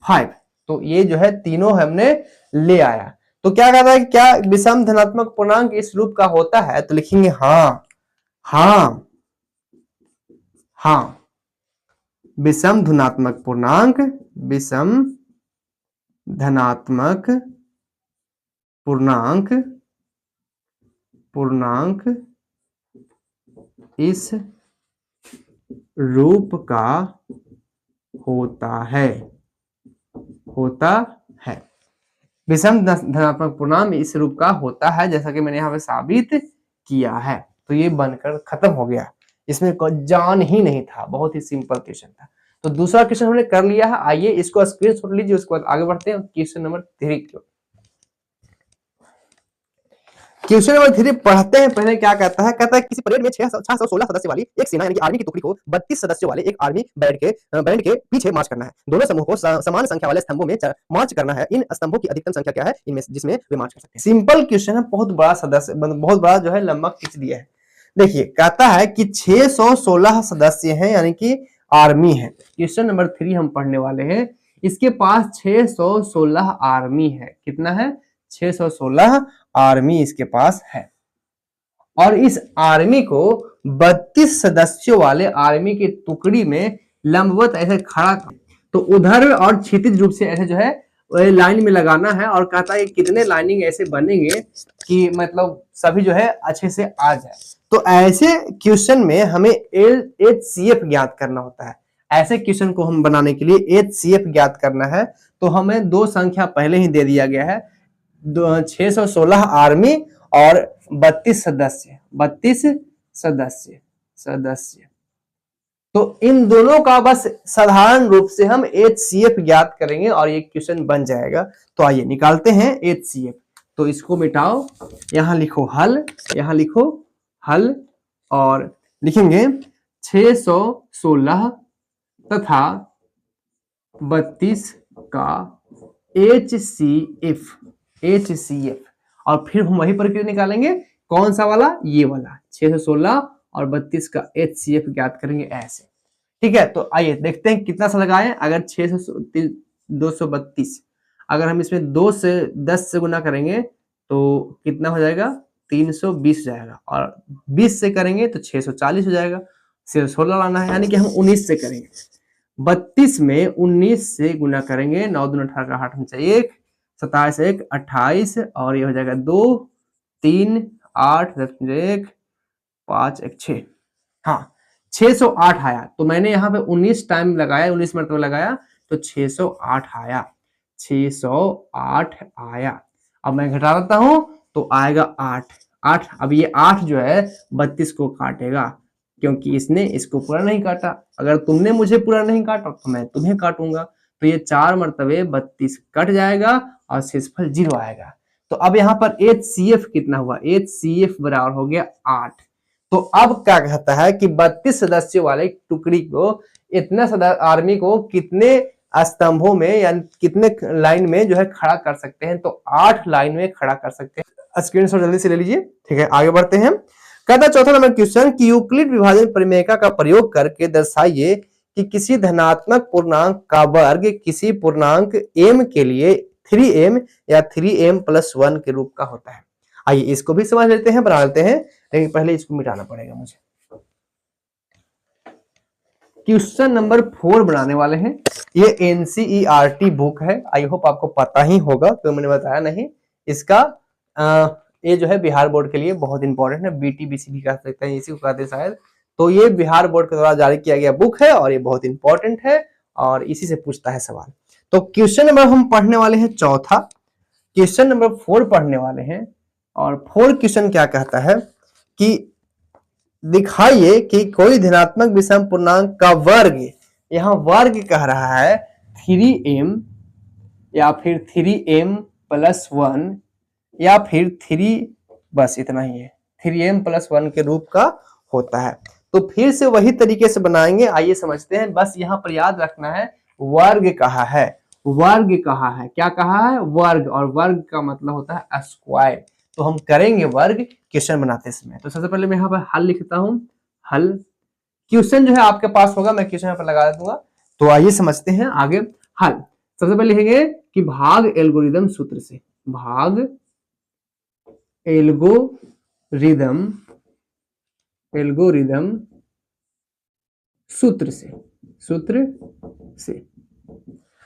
5। तो ये जो है तीनों हमने ले आया। तो क्या कहता है, क्या विषम धनात्मक पूर्णांक इस रूप का होता है? तो लिखेंगे हाँ, विषम धनात्मक पूर्णांक इस रूप का होता है। विषम धनात्मक पूर्णांक इस रूप का होता है, जैसा कि मैंने यहाँ पे साबित किया है। तो ये बनकर खत्म हो गया, इसमें कोई जान ही नहीं था, बहुत ही सिंपल क्वेश्चन था। तो दूसरा क्वेश्चन हमने कर लिया है। आइए इसको स्क्रीनशॉट लीजिए, उसके बाद आगे बढ़ते हैं क्वेश्चन नंबर 3 की। क्वेश्चन नंबर 3 पढ़ते हैं। पहले क्या कहता है किसी परेड में 616 सदस्य वाली एक सेना यानी कि आर्मी की टुकड़ी को 32 सदस्यों वाले एक आर्मी बैंड के पीछे मार्च करना है। दोनों समूह को समान संख्या वाले स्तंभों में मार्च करना है। इन स्तंभों की अधिकतम संख्या क्या है इनमें जिसमें वे मार्च कर सकते हैं? सिंपल क्वेश्चन है, बहुत बड़ा जो है लंबा खींच दिया है। देखिए कहता है कि 616 सदस्य हैं, यानी कि आर्मी है। क्वेश्चन नंबर 3 हम पढ़ने वाले हैं। इसके पास 616 आर्मी है। कितना है? 616 आर्मी इसके पास है, और इस आर्मी को 32 सदस्यों वाले आर्मी की टुकड़ी में लंबवत ऐसे खड़ा, तो उधर और क्षैतिज रूप से ऐसे जो है लाइन में लगाना है। और कहता है कितने लाइनिंग ऐसे बनेंगे कि मतलब सभी जो है अच्छे से आ जाए। तो ऐसे क्वेश्चन में हमें HCF ज्ञात करना होता है। ऐसे क्वेश्चन को हम बनाने के लिए HCF ज्ञात करना है। तो हमें दो संख्या पहले ही दे दिया गया है, 616 आर्मी और 32 सदस्य। तो इन दोनों का बस साधारण रूप से हम HCF ज्ञात करेंगे और ये क्वेश्चन बन जाएगा। तो आइए निकालते हैं HCF। तो इसको मिटाओ, यहां लिखो हल, और लिखेंगे 616 तथा 32 का HCF, और फिर हम वहीं पर क्यों निकालेंगे, कौन सा वाला? ये वाला 616 और 32 का HCF ज्ञात करेंगे ऐसे। ठीक है, तो आइए देखते हैं कितना सा लगाएं। अगर 232, अगर हम इसमें 2 से 10 से गुना करेंगे तो कितना हो जाएगा? 320 जाएगा, और 20 से करेंगे तो 640 हो जाएगा। 16 लाना है, यानी कि हम 19 से करेंगे। 32 में 19 से गुना करेंगे, 9 दूनी 18 का 8 1, 27 1 28 और ये हो जाएगा 2 3 8 1 5 1 6। हाँ 608 आया, तो मैंने यहाँ पे 19 टाइम लगाया, 19 मरतबा लगाया तो 608 आया, 608 आया। अब मैं घटा देता हूं तो आएगा 8। अब ये 8 जो है 32 को काटेगा, क्योंकि इसने इसको पूरा नहीं काटा। अगर तुमने मुझे पूरा नहीं काटा तो मैं तुम्हें काटूंगा, तो ये 4 मरतबे 32 कट जाएगा और शेषफल 0 आएगा। तो अब यहाँ पर HCF कितना हुआ, HCF बराबर हो गया 8। तो अब क्या कहता है कि 32 सदस्यों वाले टुकड़ी को, इतना आर्मी को कितने स्तंभों में या कितने लाइन में जो है खड़ा कर सकते हैं, तो 8 लाइन में खड़ा कर सकते हैं। स्क्रीनशॉट जल्दी से ले लीजिए, ठीक है। आगे बढ़ते हैं। कहता चौथा नंबर क्वेश्चन कि यूक्लिड विभाजन परिमेयका का प्रयोग करके दर्शाइए कि किसी धनात्मक पूर्णांक का वर्ग किसी पूर्णांक m के लिए 3m या 3m+1 के रूप का होता है। आइए इसको भी समझ लेते हैं, बना लेते हैं, लेकिन पहले इसको मिटाना पड़ेगा मुझे। क्वेश्चन नंबर 4 बनाने वाले हैं। ये NCERT बुक है, आई होप आपको पता ही होगा, तो मैंने बताया नहीं। इसका ये जो है बिहार बोर्ड के लिए बहुत इंपॉर्टेंट है, BTBC भी कह सकते हैं, इसी को कहते हैं शायद। तो ये बिहार बोर्ड के द्वारा जारी किया गया बुक है और ये बहुत इंपॉर्टेंट है और इसी से पूछता है सवाल। तो क्वेश्चन नंबर हम पढ़ने वाले हैं चौथा, क्वेश्चन नंबर 4 पढ़ने वाले हैं। और 4 क्वेश्चन क्या कहता है कि दिखाइए कि कोई धनात्मक विषम पूर्णांक का वर्ग, यहां वर्ग कह रहा है 3m या फिर 3m+1 या फिर 3, बस इतना ही है, 3m+1 के रूप का होता है। तो फिर से वही तरीके से बनाएंगे, आइए समझते हैं। बस यहां पर याद रखना है वर्ग कहा है, वर्ग कहा है, क्या कहा है, वर्ग, और वर्ग का मतलब होता है स्क्वायर। तो हम करेंगे वर्ग क्वेश्चन बनाते समय। तो सबसे पहले मैं यहाँ पर हल लिखता हूं, हल। क्वेश्चन जो है आपके पास होगा, मैं क्वेश्चन यहाँ पर लगा दूंगा। तो आइए समझते हैं आगे हल। सबसे पहले लिखेंगे कि भाग एल्गोरिदम सूत्र से, भाग एल्गोरिदम, एल्गोरिदम सूत्र से, सूत्र से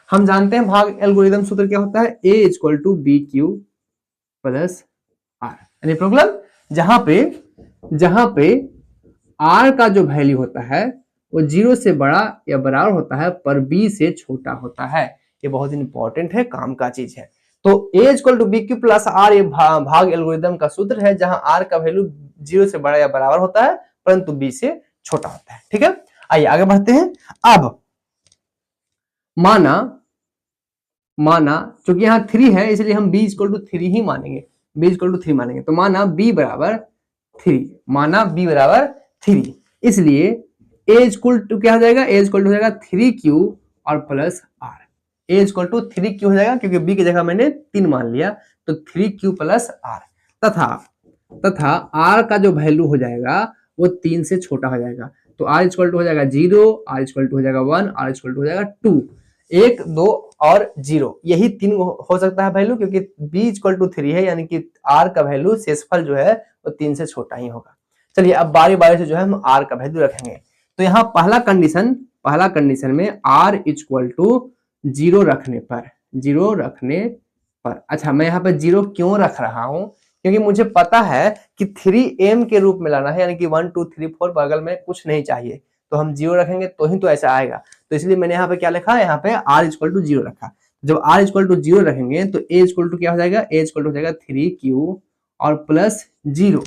हम जानते हैं भाग एल्गोरिदम सूत्र क्या होता है, A = BQ + R। यानी प्रॉब्लम जहां पे R का जो वैल्यू होता है वो 0 से बड़ा या बराबर होता है पर B से छोटा होता है। ये बहुत इंपॉर्टेंट है, काम का चीज है। तो A = BQ + R ये भाग एल्गोरिदम का सूत्र है, जहां R का वैल्यू 0 से बड़ा या बराबर होता है परंतु B से छोटा होता है। ठीक है, आइए आगे बढ़ते हैं। अब माना चूंकि यहाँ 3 है इसलिए हम B = 3 ही मानेंगे, B = 3 मानेंगे। तो माना B = 3, माना B = 3, इसलिए A = क्या हो जाएगा, A = हो जाएगा 3Q और प्लस R। A = 3Q हो जाएगा क्योंकि B की जगह मैंने 3 मान लिया, तो 3Q + R। तथा R का जो वैल्यू हो जाएगा वो 3 से छोटा हो जाएगा। तो R = हो जाएगा 0, R = हो जाएगा 1, R = हो जाएगा 2। 1, 2 और 0 यही 3 हो सकता है वैल्यू, क्योंकि B = 3 है, यानी कि R का वैल्यू शेषफल जो है वो 3 से छोटा ही होगा। चलिए अब बारी बारी से जो है हम R का वैल्यू रखेंगे। तो यहाँ पहला कंडीशन में R = 0 रखने पर, अच्छा मैं यहाँ पे 0 क्यों रख रहा हूँ, क्योंकि मुझे पता है कि 3m के रूप में लाना है, यानी कि 1 2 3 4 बगल में कुछ नहीं चाहिए, तो हम 0 रखेंगे तो ही तो ऐसा आएगा। तो इसलिए मैंने यहाँ पे क्या लिखा, यहाँ पे R = 0 रखा। जब R = 0 रखेंगे तो A = क्या हो जाएगा, A = हो जाएगा 3Q और प्लस 0,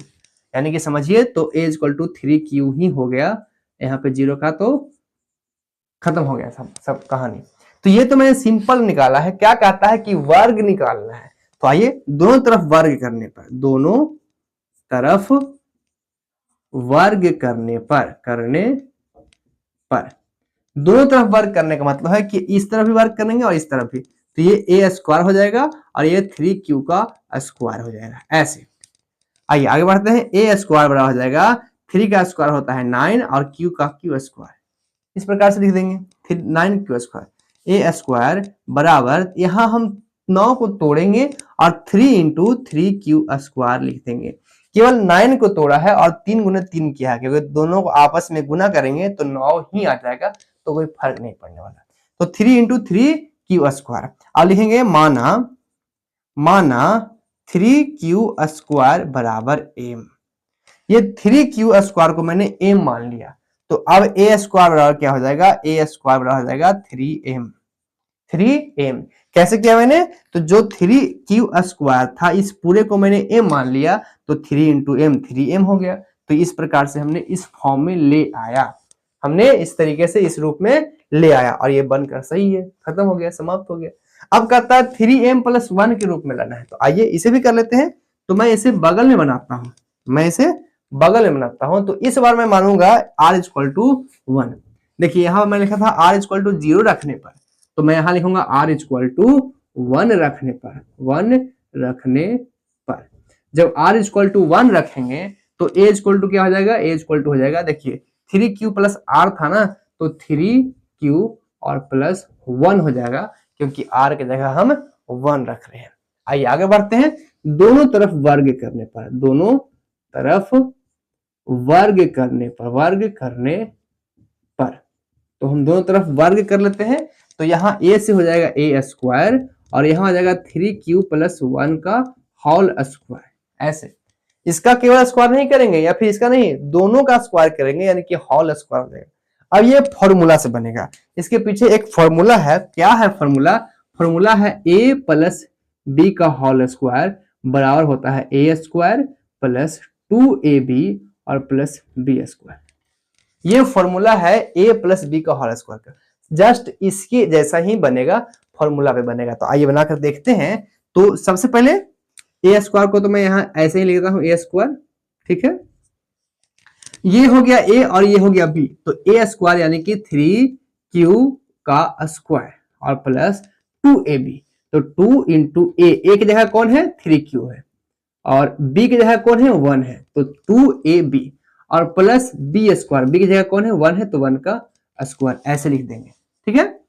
यानी कि समझिए तो A = 3Q ही हो गया। यहाँ पे 0 का तो खत्म हो गया सब कहानी। तो ये तो मैंने सिंपल निकाला है। क्या कहता है कि वर्ग निकालना है, तो आइए दोनों तरफ वर्ग करने पर, दोनों तरफ वर्ग करने पर दोनों तरफ वर्ग करने का मतलब है कि इस तरफ भी वर्ग करेंगे और इस तरफ भी, तो ये A² हो जाएगा और ये 3Q का स्क्वायर हो जाएगा, ऐसे। आइए आगे बढ़ते हैं। A² बराबर हो जाएगा 3 का स्क्वायर होता है 9 और Q का Q², इस प्रकार से लिख देंगे 9Q²। A² बराबर, यहां हम 9 को तोड़ेंगे और 3 × 3Q² लिख देंगे। केवल 9 को तोड़ा है और 3 × 3 किया है, क्योंकि दोनों को आपस में गुना करेंगे तो 9 ही आ जाएगा, तो कोई फर्क नहीं पड़ने वाला। तो 3 × 3Q²। अब लिखेंगे माना माना 3q² बराबर m। ये 3q² को मैंने m मान लिया, तो अब a² बराबर क्या हो जाएगा, a² बराबर हो जाएगा 3m। 3m कैसे किया मैंने, तो जो 3q² था इस पूरे को मैंने m मान लिया, तो 3 इंटू m 3m हो गया। तो इस प्रकार से हमने इस फॉर्म में ले आया, हमने इस तरीके से इस रूप में ले आया और ये बनकर सही है, खत्म हो गया, समाप्त हो गया। अब कहता है 3m + 1 के रूप में लाना है, तो आइए इसे भी कर लेते हैं। तो मैं इसे बगल में बनाता हूं, मैं इसे बगल में बनाता हूं। तो इस बार मैं मानूंगा r = 1। देखिए यहां मैं लिखा था r = 0 रखने पर, तो मैं यहां लिखूंगा r = 1 रखने पर, 1 रखने पर। जब r = 1 रखेंगे तो a = क्या हो जाएगा, a = हो जाएगा, देखिए 3q + r था ना, तो 3q और प्लस 1 हो जाएगा, क्योंकि r की जगह हम 1 रख रहे हैं। आइए आगे बढ़ते हैं। दोनों तरफ वर्ग करने पर, दोनों तरफ वर्ग करने पर, वर्ग करने पर, तो हम दोनों तरफ वर्ग कर लेते हैं। तो यहाँ a से हो जाएगा a² और यहाँ हो जाएगा 3q + 1 का होल स्क्वायर। ऐसे इसका केवल स्क्वायर नहीं करेंगे या फिर इसका नहीं, दोनों का स्क्वायर करेंगे, यानी कि होल स्क्वायर हो जाएगा। अब ये फॉर्मूला से बनेगा, इसके पीछे एक फॉर्मूला है। क्या है फॉर्मूला, फॉर्मूला है a + b का होल स्क्वायर बराबर होता है a² + 2ab और प्लस b²। ये फॉर्मूला है a + b का होल स्क्वायर का, जस्ट इसके जैसा ही बनेगा, फॉर्मूला पे बनेगा। तो आइए बनाकर देखते हैं। तो सबसे पहले a² को तो मैं यहाँ ऐसे ही लिखता हूँ a², ठीक है। ये हो गया a और ये हो गया b, तो a² यानी कि 3q का स्क्वायर और प्लस 2ab, तो 2 इंटू a की जगह कौन है, 3q है, और b की जगह कौन है, 1 है, तो 2ab और प्लस b², b की जगह कौन है, 1 है, तो 1 का स्क्वायर, ऐसे लिख देंगे, ठीक है।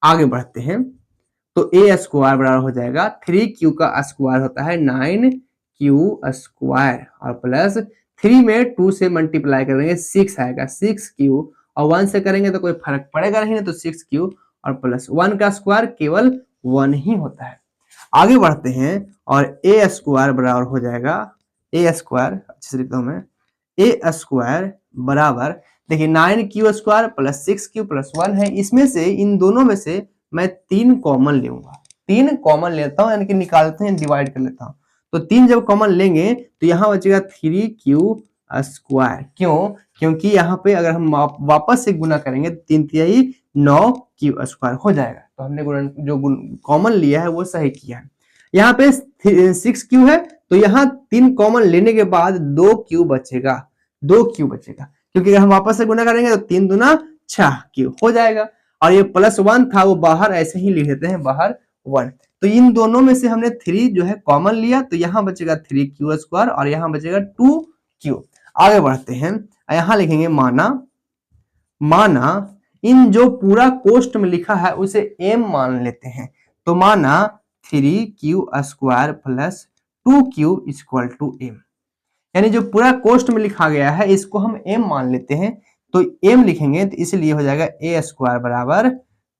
आगे बढ़ते हैं। तो a² बराबर हो जाएगा 3q का स्क्वायर होता है 9q² और प्लस 3 में 2 से मल्टीप्लाई करेंगे 6 आएगा, 6q और 1 से करेंगे तो कोई फर्क पड़ेगा नहीं, तो 6q और प्लस 1 का स्क्वायर केवल 1 ही होता है। आगे बढ़ते हैं और a² बराबर हो जाएगा a², अच्छे से लिखता हूं मैं, a² बराबर, देखिए 9q² प्लस 6q प्लस 1 है, इसमें से इन दोनों में से मैं 3 कॉमन लूंगा, 3 कॉमन लेता हूं, यानी कि निकालते हैं, डिवाइड कर लेता हूं। तो 3 जब कॉमन लेंगे तो यहाँ बचेगा 3q²। क्यों, क्योंकि यहाँ पे अगर हम वापस से गुना करेंगे तो 3 तिहाई 9q² हो जाएगा। तो हमने जो कॉमन लिया है वो सही किया है। यहाँ पे 6q है, तो यहाँ 3 कॉमन लेने के बाद 2q बचेगा, 2q बचेगा, क्योंकि अगर हम वापस से गुना करेंगे तो 3 दूना 6q हो जाएगा। और ये प्लस 1 था वो बाहर ऐसे ही लिख देते हैं, बाहर 1। तो इन दोनों में से हमने 3 जो है कॉमन लिया, तो यहाँ बचेगा 3q² और यहाँ बचेगा 2q। आगे बढ़ते हैं, यहाँ लिखेंगे माना, माना इन जो पूरा कोष्ट में लिखा है उसे m मान लेते हैं। तो माना 3q² प्लस 2q = m, यानी जो पूरा कोष्ट में लिखा गया है इसको हम m मान लेते हैं। तो m लिखेंगे तो इसलिए हो जाएगा a² बराबर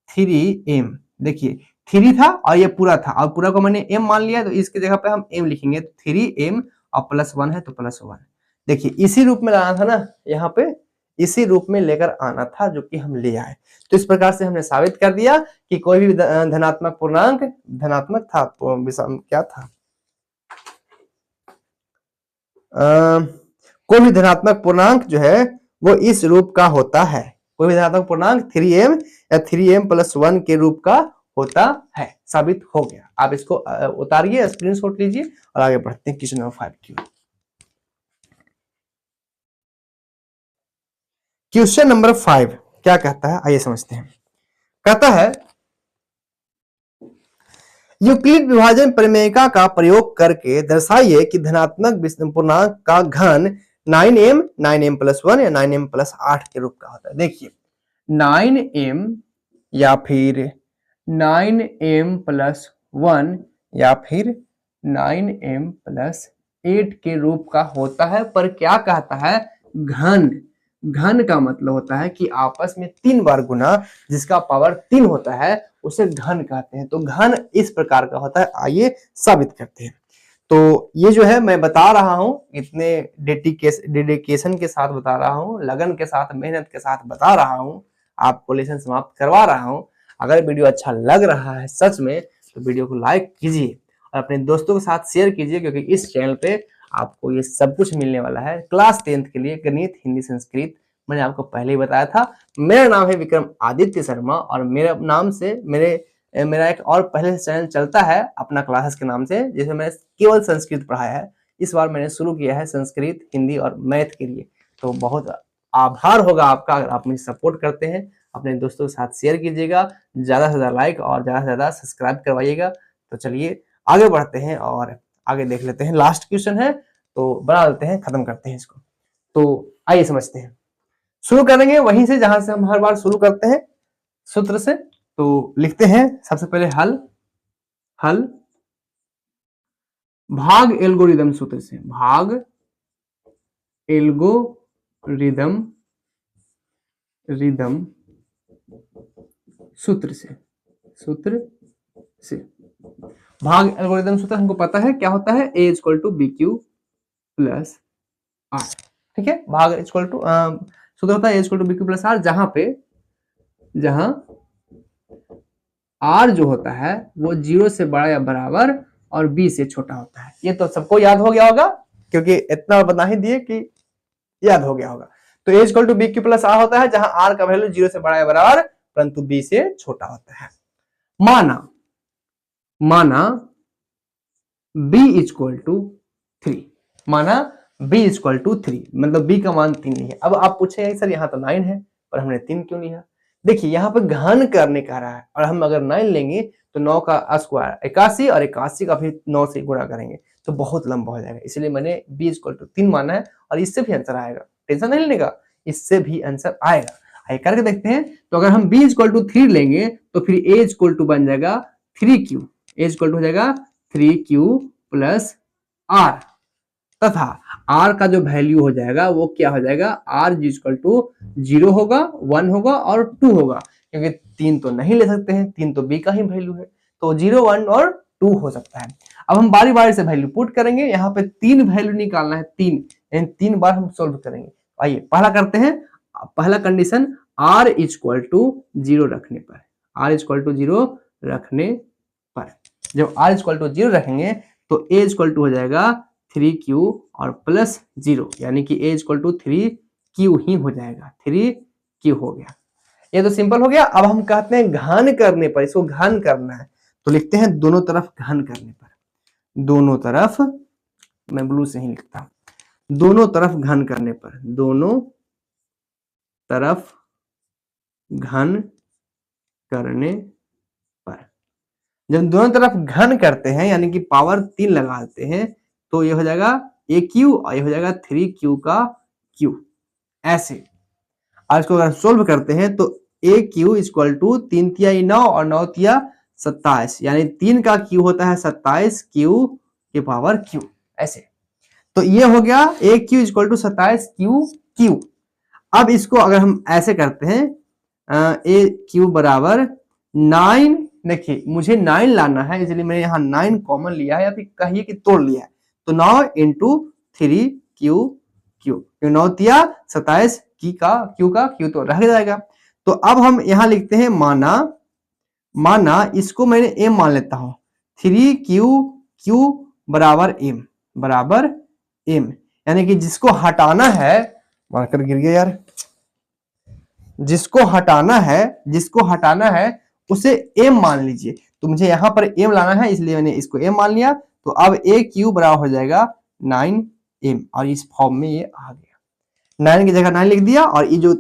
3m। देखिए 3 था और ये पूरा था, और पूरा को मैंने m मान लिया, तो इसकी जगह पे हम m लिखेंगे, तो 3m और प्लस 1 है तो प्लस 1। देखिए इसी रूप में लाना था ना, यहाँ पे इसी रूप में लेकर आना था, जो कि हम ले आए। तो इस प्रकार से हमने साबित कर दिया कि कोई भी धनात्मक पूर्णांक, धनात्मक था क्या था, कोई भी धनात्मक पूर्णांक जो है वो इस रूप का होता है। कोई भी धनात्मक पूर्णांक 3m या 3m + 1 के रूप का होता है, साबित हो गया। आप इसको उतारिए, स्क्रीनशॉट लीजिए और आगे बढ़ते हैं क्वेश्चन नंबर 5 की। क्वेश्चन नंबर 5 क्या कहता है, आइए समझते हैं। कहता है यूक्लिड विभाजन प्रमेयिका का प्रयोग करके दर्शाइए कि धनात्मक पूर्णांक का घन 9m, 9m + 1 या 9m + 8 के रूप का होता है। देखिए 9m या फिर 9m + 1 या फिर 9m + 8 के रूप का होता है, पर क्या कहता है, घन, घन का मतलब होता है कि आपस में 3 बार गुना, जिसका पावर 3 होता है उसे घन कहते हैं। तो घन इस प्रकार का होता है, आइए साबित करते हैं। तो ये जो है मैं बता रहा हूं, इतने डेडिकेशन के साथ बता रहा हूं, लगन के साथ, मेहनत के साथ बता रहा हूं, आपको लेसन समाप्त करवा रहा हूं। अगर वीडियो अच्छा लग रहा है सच में तो वीडियो को लाइक कीजिए और अपने दोस्तों के साथ शेयर कीजिए, क्योंकि इस चैनल पे आपको ये सब कुछ मिलने वाला है। क्लास 10th के लिए गणित, हिंदी, संस्कृत मैंने आपको पहले ही बताया था। मेरा नाम है विक्रम आदित्य शर्मा और मेरे नाम से मेरा एक और पहले से चैनल चलता है अपना क्लासेस के नाम से, जिसमें मैंने केवल संस्कृत पढ़ाया है। इस बार मैंने शुरू किया है संस्कृत, हिंदी और मैथ के लिए। तो बहुत आभार होगा आपका अगर आप मुझे सपोर्ट करते हैं। अपने दोस्तों के साथ शेयर कीजिएगा, ज्यादा से ज्यादा लाइक और ज्यादा से ज्यादा सब्सक्राइब करवाइएगा। तो चलिए आगे बढ़ते हैं और आगे देख लेते हैं। लास्ट क्वेश्चन है तो बना लेते हैं, खत्म करते हैं इसको। तो आइए समझते हैं, शुरू करेंगे वहीं से जहां से हम हर बार शुरू करते हैं, सूत्र से। तो लिखते हैं सबसे पहले हल भाग एल्गोरिदम सूत्र से, भाग एल्गोरिदम सूत्र से भाग एल्गोरिदम सूत्र हमको पता है क्या होता है, a equal to B Q plus R. ठीक है, भाग इक्वल टू सूत्र होता है a equal to B Q plus R, जहां आर जो होता है वो 0 से बड़ा या बराबर और b से छोटा होता है। ये तो सबको याद हो गया होगा, क्योंकि इतना बता ही दिए कि याद हो गया होगा। तो a equal to B Q plus R होता है जहां r का वैल्यू 0 से बड़ा या बराबर परंतु b से छोटा होता है। माना b इक्वल टू 3, माना b इक्वल टू 3, मतलब b का मान 3 नहीं है। अब आप पूछेंगे सर यहाँ तो 9 है पर हमने 3 क्यों लिया? देखिए यहाँ पर घन करने का रहा है और हम अगर 9 लेंगे तो 9 का स्क्वायर 81 और 81 का भी 9 से गुणा करेंगे तो बहुत लंबा हो जाएगा, इसलिए मैंने b इक्वल टू 3 माना है और इससे भी आंसर आएगा, टेंशन नहीं लेने का, इससे भी आंसर आएगा। आइए करके देखते हैं। तो अगर हम b इक्वल टू 3 लेंगे तो फिर a इक्वल टू बन जाएगा 3q, a इक्वल टू हो जाएगा 3q प्लस r, तथा r का जो वैल्यू हो जाएगा वो क्या हो जाएगा, r इक्वल टू 0 होगा, 1 होगा और 2 होगा, क्योंकि 3 तो नहीं ले सकते हैं, 3 तो b का ही वैल्यू है, तो 0, 1 और 2 हो सकता है। अब हम बारी बारी से वैल्यू पुट करेंगे, यहाँ पे 3 वैल्यू निकालना है, 3 बार हम सोल्व करेंगे। आइए पहला करते हैं, पहला कंडीशन r इक्वल टू 0 रखने पर, r इक्वल टू 0 रखने पर, जब r इक्वल टू 0 रखेंगे तो a इक्वल टू हो जाएगा 3q और प्लस 0, यानी कि a इक्वल टू 3q ही हो जाएगा, 3q हो गया। ये तो सिंपल हो गया। अब हम कहते हैं घन करने पर, इसको घन करना है तो लिखते हैं दोनों तरफ घन करने पर, दोनों तरफ, मैं ब्लू से ही लिखता हूं, दोनों तरफ घन करने पर, दोनों तरफ घन करने पर, जब दोनों तरफ घन करते हैं यानी कि पावर 3 लगाते हैं तो ये हो जाएगा AQ और ये हो जाएगा 3Q का Q, ऐसे। और इसको अगर सोल्व करते हैं तो AQ इक्वल टू 3 तिया 9 और 9 तिया 27, यानी 3 का Q होता है 27, Q के पावर Q, ऐसे। तो ये हो गया AQ इक्वल टू 27 Q। अब इसको अगर हम ऐसे करते हैं AQ बराबर 9, देखिए मुझे 9 लाना है इसलिए मैंने यहाँ 9 कॉमन लिया है या फिर कहिए कि तोड़ लिया है, तो 9 इंटू 3Q, 9 तिया 27, Q का Q तो रह जाएगा। तो अब हम यहाँ लिखते हैं माना इसको मैंने M मान लेता हूं, 3Q बराबर M, यानी कि जिसको हटाना है, मार्कर गिर गया यार, जिसको हटाना है उसे M मान लीजिए। तो मुझे यहाँ पर M लाना है इसलिए मैंने इसको M मान लिया। तो अब AQ बराबर हो जाएगा 9M और इस फॉर्म में ये आ गया, 9 की जगह 9 लिख दिया और ये जो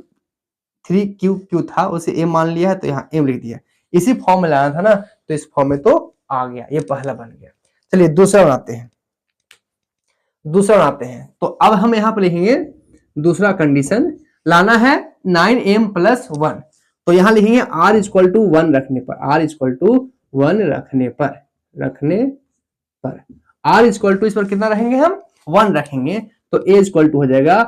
3Q था उसे M मान लिया है तो यहाँ M लिख दिया। इसी फॉर्म में लाना था ना, तो इस फॉर्म में तो आ गया, ये पहला बन गया। चलिए दूसरा बनाते हैं। तो अब हम यहाँ पर लिखेंगे दूसरा कंडीशन, लाना है 9M प्लस 1, तो यहां लिखेंगे r इक्वल टू 1 रखने पर, r इक्वल टू 1 रखने पर r इक्वल टू इस पर कितना रखेंगे हम, 1 रखेंगे, तो a इक्वल टू हो जाएगा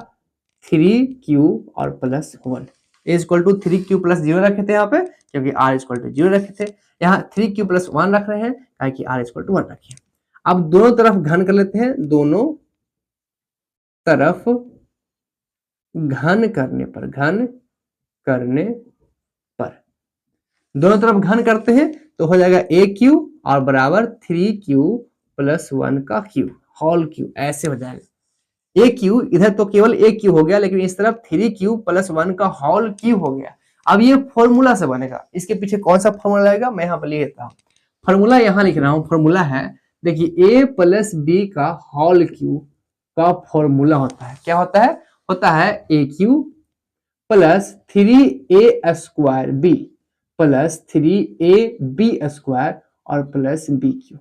3q और plus 1 is equal to 3q plus 0 रखे थे यहाँ पे क्योंकि r इज इक्वल टू 0 रखे थे। यहाँ 3q प्लस 1 रख रहे हैं ताकि r इज इक्वल टू 1 रखे। अब दोनों तरफ घन कर लेते हैं, दोनों तरफ घन करने पर दोनों तरफ घन करते हैं तो हो जाएगा aq और बराबर 3q प्लस 1 का q होल q, ऐसे हो जाएगा। aq इधर तो केवल aq हो गया, लेकिन इस तरफ 3q प्लस 1 का होल q हो गया। अब ये फॉर्मूला से बनेगा, इसके पीछे कौन सा फॉर्मूला लगेगा मैं यहाँ पर लिख देता हूँ। फॉर्मूला यहाँ लिख रहा हूँ, फॉर्मूला है देखिए a प्लस b का होल q का फॉर्मूला होता है, क्या होता है? होता है aq plus 3a square b plus 3ab square और प्लस bq।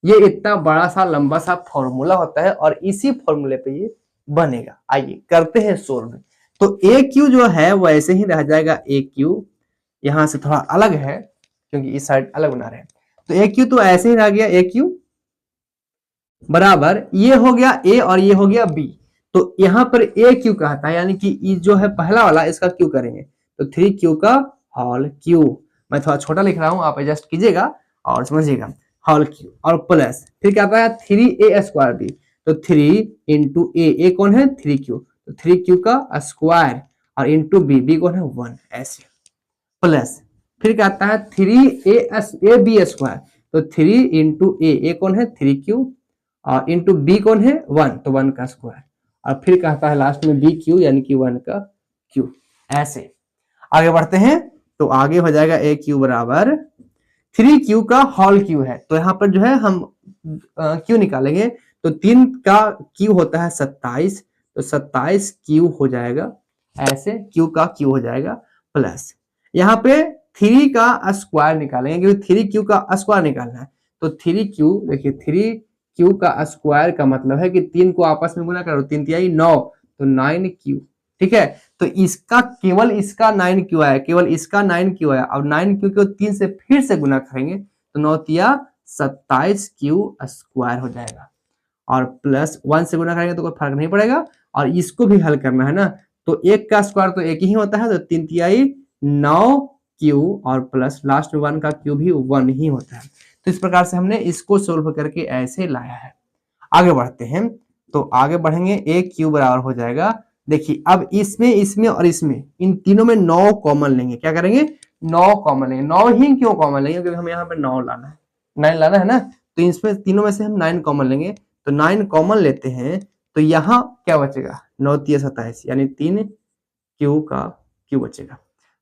ये इतना बड़ा सा लंबा सा फॉर्मूला होता है और इसी फॉर्मूले पे ये बनेगा। आइए करते हैं सोल्व। तो aq जो है वो ऐसे ही रह जाएगा, aq यहां से थोड़ा अलग है क्योंकि इस साइड अलग बना रहे हैं, तो aq तो ऐसे ही रह गया, aq बराबर ये हो गया a और ये हो गया b। तो यहाँ पर aq कहता है, यानी कि ये जो है पहला वाला इसका q करेंगे तो 3q का होल q। मैं थोड़ा छोटा लिख रहा हूं, आप एडजस्ट कीजिएगा और समझिएगा। होल q और प्लस फिर क्या आता है 3a स्क्वायर b, तो 3 इंटू a कौन है 3q, तो 3q का स्क्वायर और इंटू b कौन है 1, ऐसे प्लस फिर क्या आता है 3ab स्क्वायर, तो 3 इंटू a कौन है 3q और इंटू b कौन है 1, तो 1 का स्क्वायर और फिर कहता है लास्ट में bq यानी कि 1 का q। ऐसे आगे बढ़ते हैं तो आगे हो जाएगा aq बराबर 3q का होल q है, तो यहाँ पर जो है हम q निकालेंगे तो 3 का q होता है 27, तो 27q हो जाएगा, ऐसे q का q हो जाएगा प्लस यहाँ पे 3 का स्क्वायर निकालेंगे क्योंकि 3q का स्क्वायर निकालना है, तो 3q देखिए 3q का स्क्वायर का मतलब है कि 3 को आपस में गुना करो, 3 तिहाई 9, तो 9q, ठीक है। तो इसका केवल इसका 9q आया, केवल इसका 9q आया, अब 9q को 3 से फिर से गुना करेंगे तो 9 तिया 27q स्क्वायर हो जाएगा और प्लस 1 से गुना करेंगे तो कोई फर्क नहीं पड़ेगा। और इसको भी हल करना है ना, तो 1 का स्क्वायर तो 1 ही होता है, तो 3 तिहाई 9q और प्लस लास्ट में 1 का q भी 1 ही होता है। तो इस प्रकार से हमने इसको सोल्व करके ऐसे लाया है। आगे बढ़ते हैं तो आगे बढ़ेंगे aq बराबर हो जाएगा, देखिए अब इसमें और इसमें इन तीनों में 9 कॉमन लेंगे, क्या करेंगे 9 कॉमन लेंगे। 9 ही क्यों कॉमन लेंगे, क्योंकि हमें यहाँ पे 9 लाना है, 9 लाना है ना, तो इसमें तीनों में से हम 9 कॉमन लेंगे, तो 9 कॉमन लेते हैं तो यहाँ क्या बचेगा 9 तिया 27 यानी 3q का q बचेगा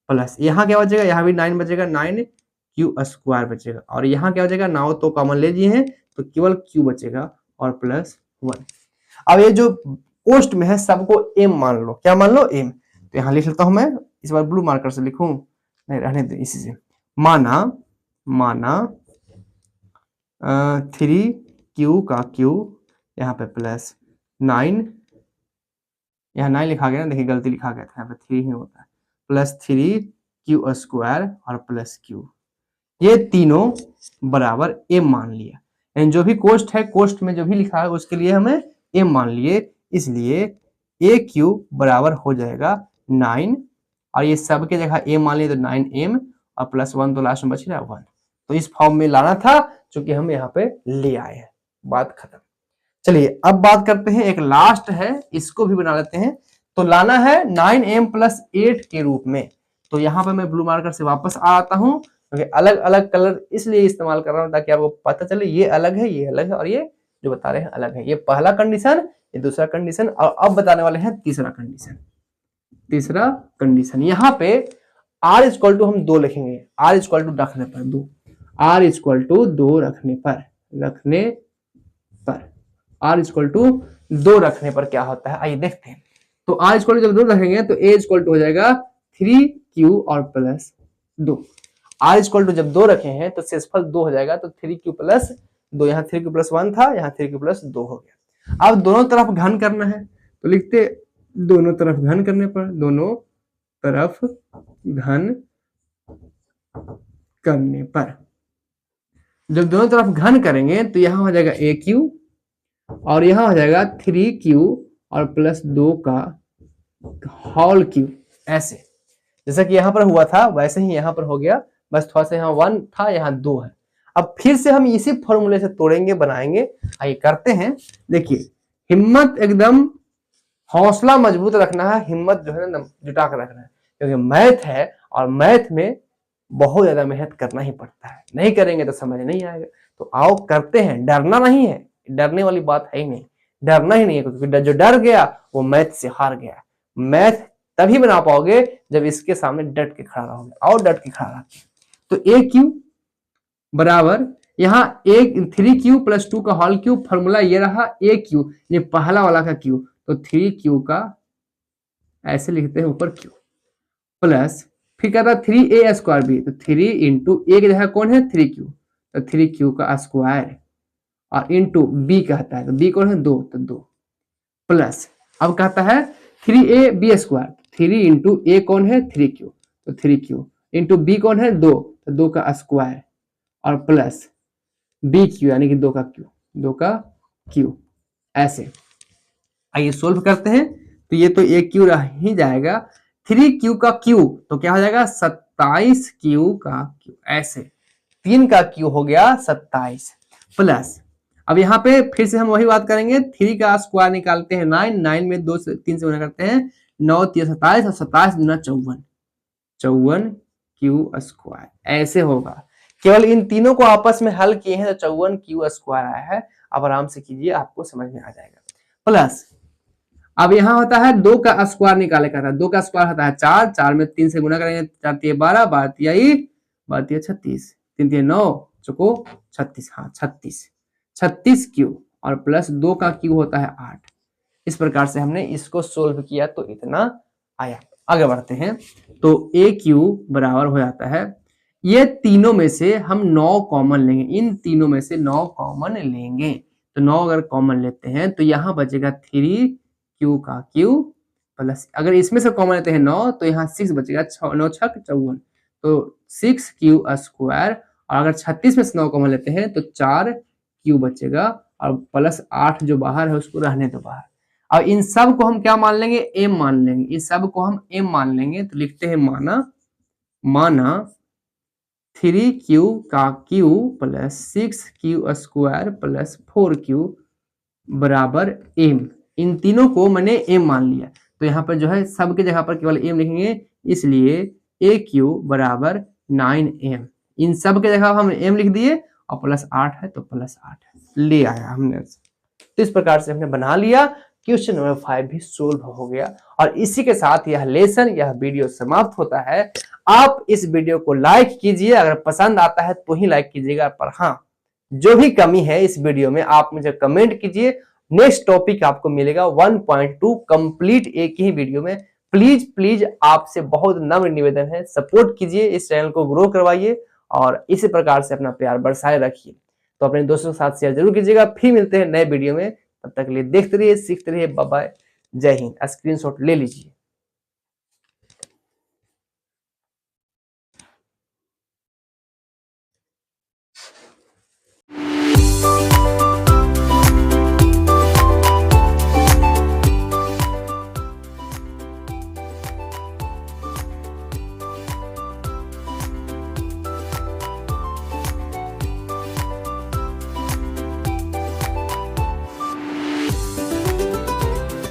प्लस यहाँ क्या बचेगा, यहाँ भी 9 बचेगा, 9q स्क्वायर बचेगा और यहाँ क्या बचेगा 9 तो कॉमन ले लिए हैं तो केवल q बचेगा और प्लस 1। अब ये जो कोष्ट में है सबको m मान लो, क्या मान लो m, तो यहाँ लिख लेता हूं मैं, इस बार ब्लू मार्कर से लिखूं, नहीं रहने दे इसी से। माना 3q का q यहाँ पे प्लस 9, यहाँ 9 लिखा गया ना, देखिए गलती लिखा गया था, यहाँ पे 3 ही होता है, प्लस 3q स्क्वायर और प्लस q, ये तीनों बराबर m मान लिया। यानी जो भी कोष्ट है, कोष्ट में जो भी लिखा है उसके लिए हमें m मान लिए, इसलिए aq बराबर हो जाएगा 9 और ये सब के जगह m मान लिए तो 9m और प्लस 1 तो लास्ट में बच रहा है 1। तो इस फॉर्म में लाना था जो कि हम यहाँ पे ले आए हैं, बात खत्म। चलिए अब बात करते हैं, एक लास्ट है इसको भी बना लेते हैं। तो लाना है 9m प्लस 8 के रूप में, तो यहाँ पे मैं ब्लू मार्कर से वापस आ आता हूँ क्योंकि अलग अलग कलर इसलिए इस्तेमाल कर रहा हूँ ताकि आपको पता चले ये अलग है, ये अलग है और ये जो बता रहे हैं अलग है। ये पहला कंडीशन, ये दूसरा कंडीशन और अब बताने वाले हैं तीसरा कंडीशन। यहाँ पे r इक्वल टू हम 2 लिखेंगे, r इक्वल टू रखने पर 2, r इक्वल टू 2 रखने पर r इक्वल टू 2 रखने पर क्या होता है आइए देखते हैं। तो r इक्वल टू जब 2 रखेंगे तो a इक्वल टू हो जाएगा 3q और प्लस 2। r इक्वल टू जब 2 रखे हैं तो शेषफल 2 हो जाएगा, तो 3q प्लस 2, यहाँ 3q प्लस 1 था, यहाँ 3q प्लस 2 हो गया। अब दोनों तरफ घन करना है तो लिखते दोनों तरफ घन करने पर, दोनों तरफ घन करने पर जब दोनों तरफ घन करेंगे तो यहाँ हो जाएगा aq और यहाँ हो जाएगा 3q और प्लस 2 का होल क्यूब, ऐसे जैसा कि यहाँ पर हुआ था वैसे ही यहाँ पर हो गया, बस थोड़ा सा यहाँ 1 था यहाँ 2 है। अब फिर से हम इसी फॉर्मूले से तोड़ेंगे बनाएंगे, आइए करते हैं। देखिए हिम्मत एकदम हौसला मजबूत रखना है, हिम्मत जो है ना जुटा कर रखना है, क्योंकि मैथ है और मैथ में बहुत ज्यादा मेहनत करना ही पड़ता है, नहीं करेंगे तो समझ नहीं आएगा। तो आओ करते हैं, डरना नहीं है, डरने वाली बात है ही नहीं, डरना ही नहीं है, क्योंकि जो डर गया वो मैथ से हार गया। मैथ तभी बना पाओगे जब इसके सामने डट के खड़ा रहोगे, और डट के खड़ा रहोगे। तो ए क्यू बराबर यहाँ एक 3q + 2 का होल क्यूब, फॉर्मूला ये रहा ए क्यू, ये पहला वाला का क्यू, तो 3q का ऐसे लिखते हैं ऊपर क्यू, प्लस फिर कहता है 3a² भी, तो 3 इंटू ए की जगह कौन है 3q, तो 3q का स्क्वायर, और इंटू बी कहता है, तो बी कौन है 2, तो 2 प्लस अब कहता है 3ab², 3 इंटू ए कौन है 3q, तो 3q इंटू बी कौन है 2, तो 2 का स्क्वायर, और प्लस बी क्यू यानी कि 2 का क्यू, 2 का क्यू, ऐसे। आइए सोल्व करते हैं। तो ये तो ए क्यू रह ही जाएगा, 3q का क्यू तो क्या हो जाएगा 27q का क्यू, ऐसे 3 का क्यू हो गया 27, प्लस अब यहाँ पे फिर से हम वही बात करेंगे, 3 का स्क्वायर निकालते हैं 9, 9 में 2 से 3 से गुणा करते हैं, 9 3 27 और 27 दूना 54, 54q², ऐसे होगा। केवल इन तीनों को आपस में हल किए हैं तो 54q² आया है। अब आराम से कीजिए, आपको समझ में आ जाएगा। प्लस अब यहाँ होता है 2 का स्क्वायर निकाले का था, 2 का स्क्वायर होता है 4, 4 में 3 से गुणा करेंगे, 4 3 12, 12 3 36, 3 3 9 चुको 36, हाँ 36q, और प्लस 2 का क्यू होता है 8। इस प्रकार से हमने इसको सोल्व किया तो इतना आया। आगे बढ़ते हैं, तो ए क्यू बराबर हो जाता है, ये तीनों में से हम 9 कॉमन लेंगे, इन तीनों में से 9 कॉमन लेंगे, तो 9 अगर कॉमन लेते हैं तो यहाँ बचेगा 3q का क्यू, प्लस अगर इसमें से कॉमन लेते हैं 9 तो यहाँ 6 बचेगा, 9 6 54, तो 6q², और अगर 36 में से 9 कॉमन लेते हैं तो 4q बचेगा, और प्लस 8 जो बाहर है उसको रहने दो बाहर। अब इन सब को हम क्या मान लेंगे m मान लेंगे, इस सब को हम m मान लेंगे, तो लिखते हैं माना 3q का q plus 6q² plus 4q बराबर m। इन तीनों को मैंने m मान लिया, तो यहाँ पर जो है सब की जगह पर केवल m लिखेंगे, इसलिए aq बराबर 9m। इन सब के जगह हम m लिख दिए, और प्लस 8 है तो प्लस 8 ले आया हमने। तो इस प्रकार से हमने बना लिया, क्वेश्चन नंबर 5 भी सोल्व हो गया। और इसी के साथ यह लेसन, यह वीडियो समाप्त होता है। आप इस वीडियो को लाइक कीजिए, अगर पसंद आता है तो ही लाइक कीजिएगा, पर हाँ जो भी कमी है इस वीडियो में आप मुझे कमेंट कीजिए। नेक्स्ट टॉपिक आपको मिलेगा 1.2 कंप्लीट एक ही वीडियो में। प्लीज प्लीज आपसे बहुत नम्र निवेदन है, सपोर्ट कीजिए, इस चैनल को ग्रो करवाइए और इसी प्रकार से अपना प्यार बरसाए रखिए। तो अपने दोस्तों के साथ शेयर जरूर कीजिएगा। फिर मिलते हैं नए वीडियो में, तब तक के लिए देखते रहिए, सीखते रहिए। बाय बाय, जय हिंद। स्क्रीनशॉट ले लीजिए।